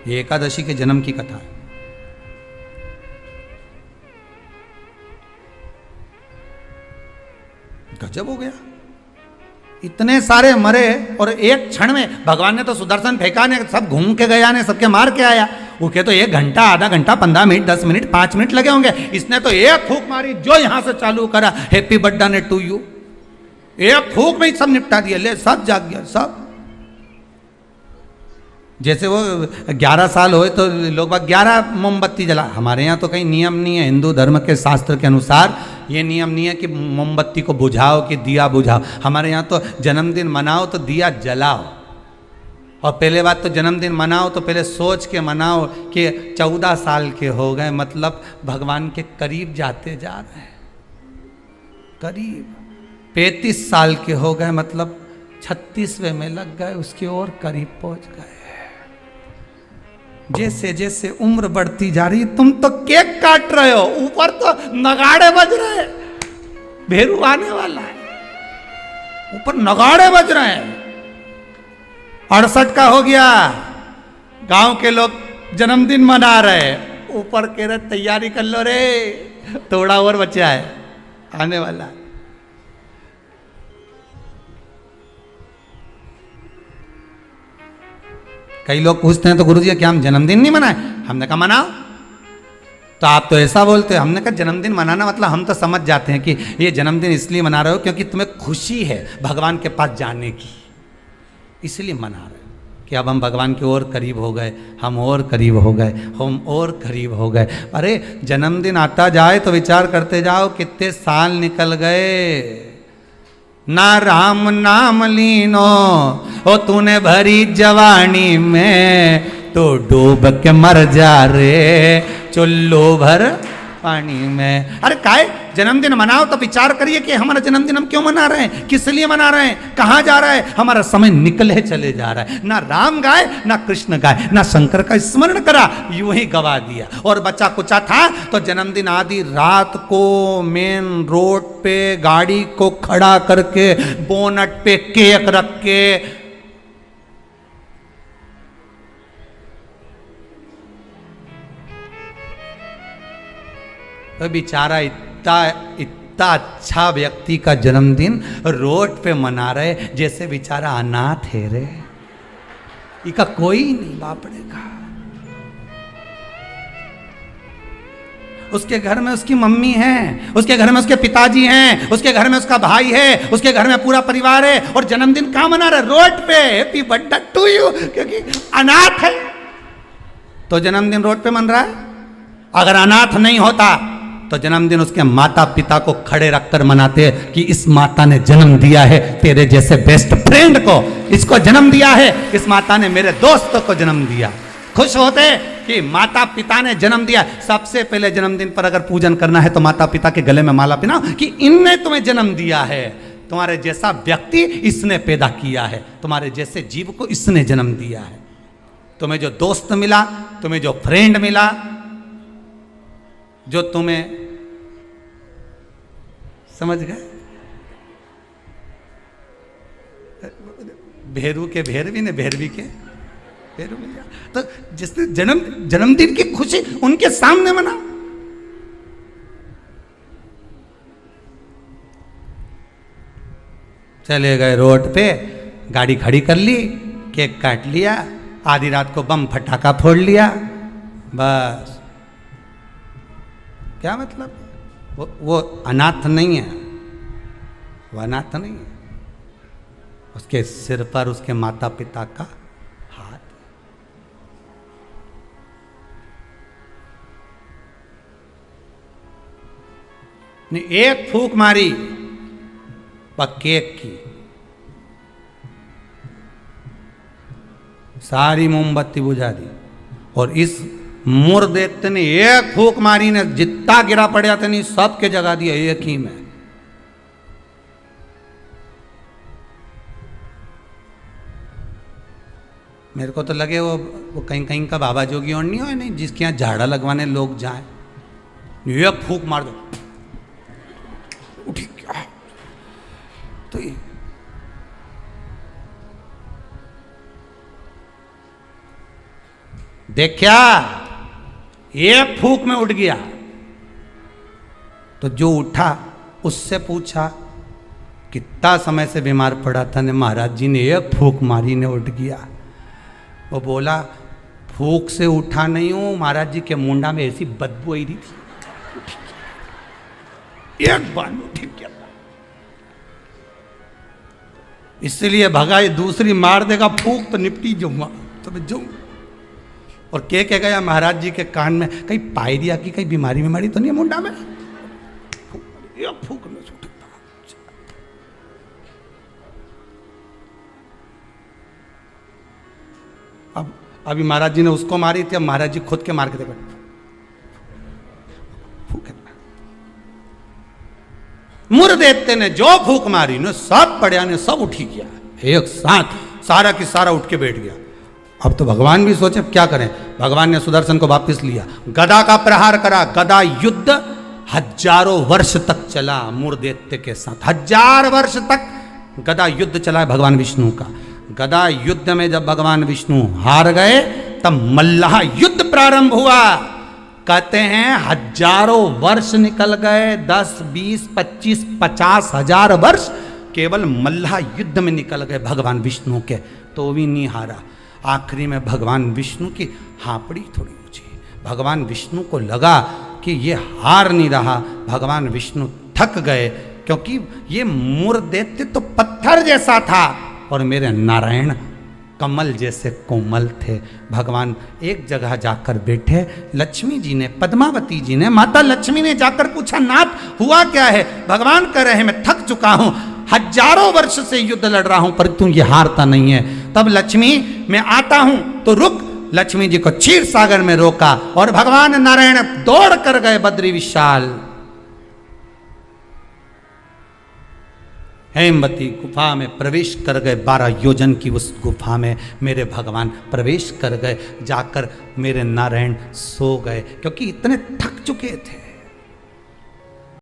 ये एकादशी के जन्म की कथा है। गजब हो गया, इतने सारे मरे और एक क्षण में भगवान ने तो सुदर्शन फेंका ने, सब घूम के गया ने, सबके मार के आया। वो के तो 1 घंटा, आधा घंटा, 15 मिनट, 10 मिनट, 5 मिनट लगे होंगे। इसने तो एक फूंक मारी, जो यहां से चालू करा, हैप्पी बर्थडे ने टू यू, एक फूंक में ही सब निपटा दिया। ले, सब जाग गया, सब। जैसे वो 11 साल होए तो लोग 11 मोमबत्ती जला। हमारे यहाँ तो कहीं नियम नहीं है, हिंदू धर्म के शास्त्र के अनुसार ये नियम नहीं है कि मोमबत्ती को बुझाओ कि दिया बुझाओ। हमारे यहाँ तो जन्मदिन मनाओ तो दिया जलाओ। और पहले बात तो जन्मदिन मनाओ तो पहले सोच के मनाओ कि 14 साल के हो गए, मतलब भगवान के करीब जाते जा रहे हैं, करीब। 35 साल के हो गए, मतलब 36वें में लग गए, उसकी ओर करीब पहुंच गए। जैसे जैसे उम्र बढ़ती जा रही, तुम तो केक काट रहे हो, ऊपर तो नगाड़े बज रहे हैं, भेरू आने वाला है, ऊपर नगाड़े बज रहे हैं। 68 का हो गया, गांव के लोग जन्मदिन मना रहे, ऊपर कह रहे तैयारी कर लो रे, थोड़ा और बचा है, आने वाला है। कई लोग पूछते हैं तो गुरुजी क्या हम जन्मदिन नहीं मनाए? हमने कहा मनाओ। तो आप तो ऐसा बोलते हैं। हमने कहा जन्मदिन मनाना मतलब हम तो समझ जाते हैं कि ये जन्मदिन इसलिए मना रहे हो क्योंकि तुम्हें खुशी है भगवान के पास जाने की, इसलिए मना रहे हो कि अब हम भगवान की ओर करीब हो गए, हम और करीब हो गए, हम और करीब हो गए। अरे जन्मदिन आता जाए तो विचार करते जाओ कितने साल निकल गए। ना राम नाम लीनो ओ तूने भरी जवानी में, तो डूब के मर जा रे चुल्लू भर पानी में। अरे काहे जन्मदिन मनाओ तो विचार करिए कि हमारा जन्मदिन हम क्यों मना रहे हैं, किस लिए मना रहे हैं, कहाँ जा रहा है, हमारा समय निकले चले जा रहा है। ना राम गाए ना कृष्ण गाए ना शंकर का स्मरण करा, यूं ही गवा दिया। और बच्चा कुचा था तो जन्मदिन आदि रात को मेन रोड पे गाड़ी को खड़ा करके बोनट पे केक रख के तो बेचारा इतना अच्छा व्यक्ति का जन्मदिन रोड पे मना रहे जैसे बेचारा अनाथ है रे, इसका कोई नहीं बापड़े का। उसके घर में उसकी मम्मी है, उसके घर में उसके पिताजी हैं, उसके घर में उसका भाई है, उसके घर में पूरा परिवार है, और जन्मदिन कहां मना रहा है? रोड पे। हैप्पी बर्थडे टू यू, क्योंकि अनाथ है तो जन्मदिन रोड पे मन रहा है। अगर अनाथ नहीं होता तो जन्मदिन उसके माता पिता को खड़े रखकर मनाते कि इस माता ने जन्म दिया है तेरे जैसे बेस्ट फ्रेंड को, इसको जन्म दिया है, इस माता ने मेरे दोस्तों को जन्म दिया। खुश होते कि माता पिता ने जन्म दिया। सबसे पहले जन्मदिन पर अगर पूजन करना है तो माता पिता के गले में माला पहनाओ कि इनने तुम्हें जन्म दिया है, तुम्हारे जैसा व्यक्ति इसने पैदा किया है, तुम्हारे जैसे जीव को इसने जन्म दिया है। तुम्हें जो दोस्त मिला, तुम्हें जो फ्रेंड मिला, जो तुम्हें समझ गए, भेरू के भेरवी ने भेरवी के भेरू मिल गया। तो जिसने जन्मदिन की खुशी उनके सामने मना। चले गए रोड पे, गाड़ी खड़ी कर ली, केक काट लिया, आधी रात को बम फटाका फोड़ लिया, बस। क्या मतलब? वो अनाथ नहीं है, वो अनाथ नहीं है। उसके सिर पर उसके माता पिता का हाथ। ने एक फूंक मारी केक की, सारी मोमबत्ती बुझा दी। और इस मुर्देते ने एक फूंक मारी ने जितना गिरा पड़ा था नहीं सबके जगा दिया एक ही में। मेरे को तो लगे वो कहीं कहीं का बाबा जोगी और नहीं हो, नहीं जिसके यहाँ झाड़ा लगवाने लोग जाए, एक फूंक मार दो उठी क्या। तो ये देखा, एक फूंक में उठ गया। तो जो उठा उससे पूछा कितना समय से बीमार पड़ा था ने? महाराज जी ने एक फूंक मारी ने उठ गया। वो बोला फूंक से उठा नहीं हूं, महाराज जी के मुंडा में ऐसी बदबू आई रही थी, एक बार में उठ गया। इसलिए भगाई, दूसरी मार देगा फूंक तो निपटी जाऊंगा, तो मैं जाऊं। और के गया महाराज जी के कान में, कहीं पायरिया की कहीं बीमारी बीमारी तो नहीं है मुंडा में? फूंक में छूट। अब अभी महाराज जी ने उसको मारी थी, अब महाराज जी खुद के मार के देखो, मुर्देते ने जो फूंक मारी ने सब पड़िया ने सब उठी गया एक साथ, सारा की सारा उठ के बैठ गया। अब तो भगवान भी सोचे क्या करें। भगवान ने सुदर्शन को वापस लिया, गदा का प्रहार करा। गदा युद्ध हजारों वर्ष तक चला मुर्देत्य के साथ, 1000 वर्ष तक गदा युद्ध चला है भगवान विष्णु का। गदा युद्ध में जब भगवान विष्णु हार गए तब मल्लाह युद्ध प्रारंभ हुआ। कहते हैं हजारों वर्ष निकल गए, 10, 20, 25, 50 हजार वर्ष केवल मल्लाह युद्ध में निकल गए भगवान विष्णु के, तो भी नहीं हारा। आखिरी में भगवान विष्णु की हापड़ी थोड़ी ऊंची। भगवान विष्णु को लगा कि ये हार नहीं रहा। भगवान विष्णु थक गए, क्योंकि ये मूर दैत्य तो पत्थर जैसा था और मेरे नारायण कमल जैसे कोमल थे। भगवान एक जगह जाकर बैठे। लक्ष्मी जी ने, पद्मावती जी ने, माता लक्ष्मी ने जाकर पूछा, नाथ हुआ क्या है? भगवान कह रहे हैं मैं थक चुका हूं, हजारों वर्ष से युद्ध लड़ रहा हूं, पर तू ये हारता नहीं है। तब लक्ष्मी, मैं आता हूं तो रुक। लक्ष्मी जी को क्षीर सागर में रोका और भगवान नारायण दौड़ कर गए बद्री विशाल। हेमवती गुफा में प्रवेश कर गए। 12 योजन की उस गुफा में मेरे भगवान प्रवेश कर गए। जाकर मेरे नारायण सो गए, क्योंकि इतने थक चुके थे।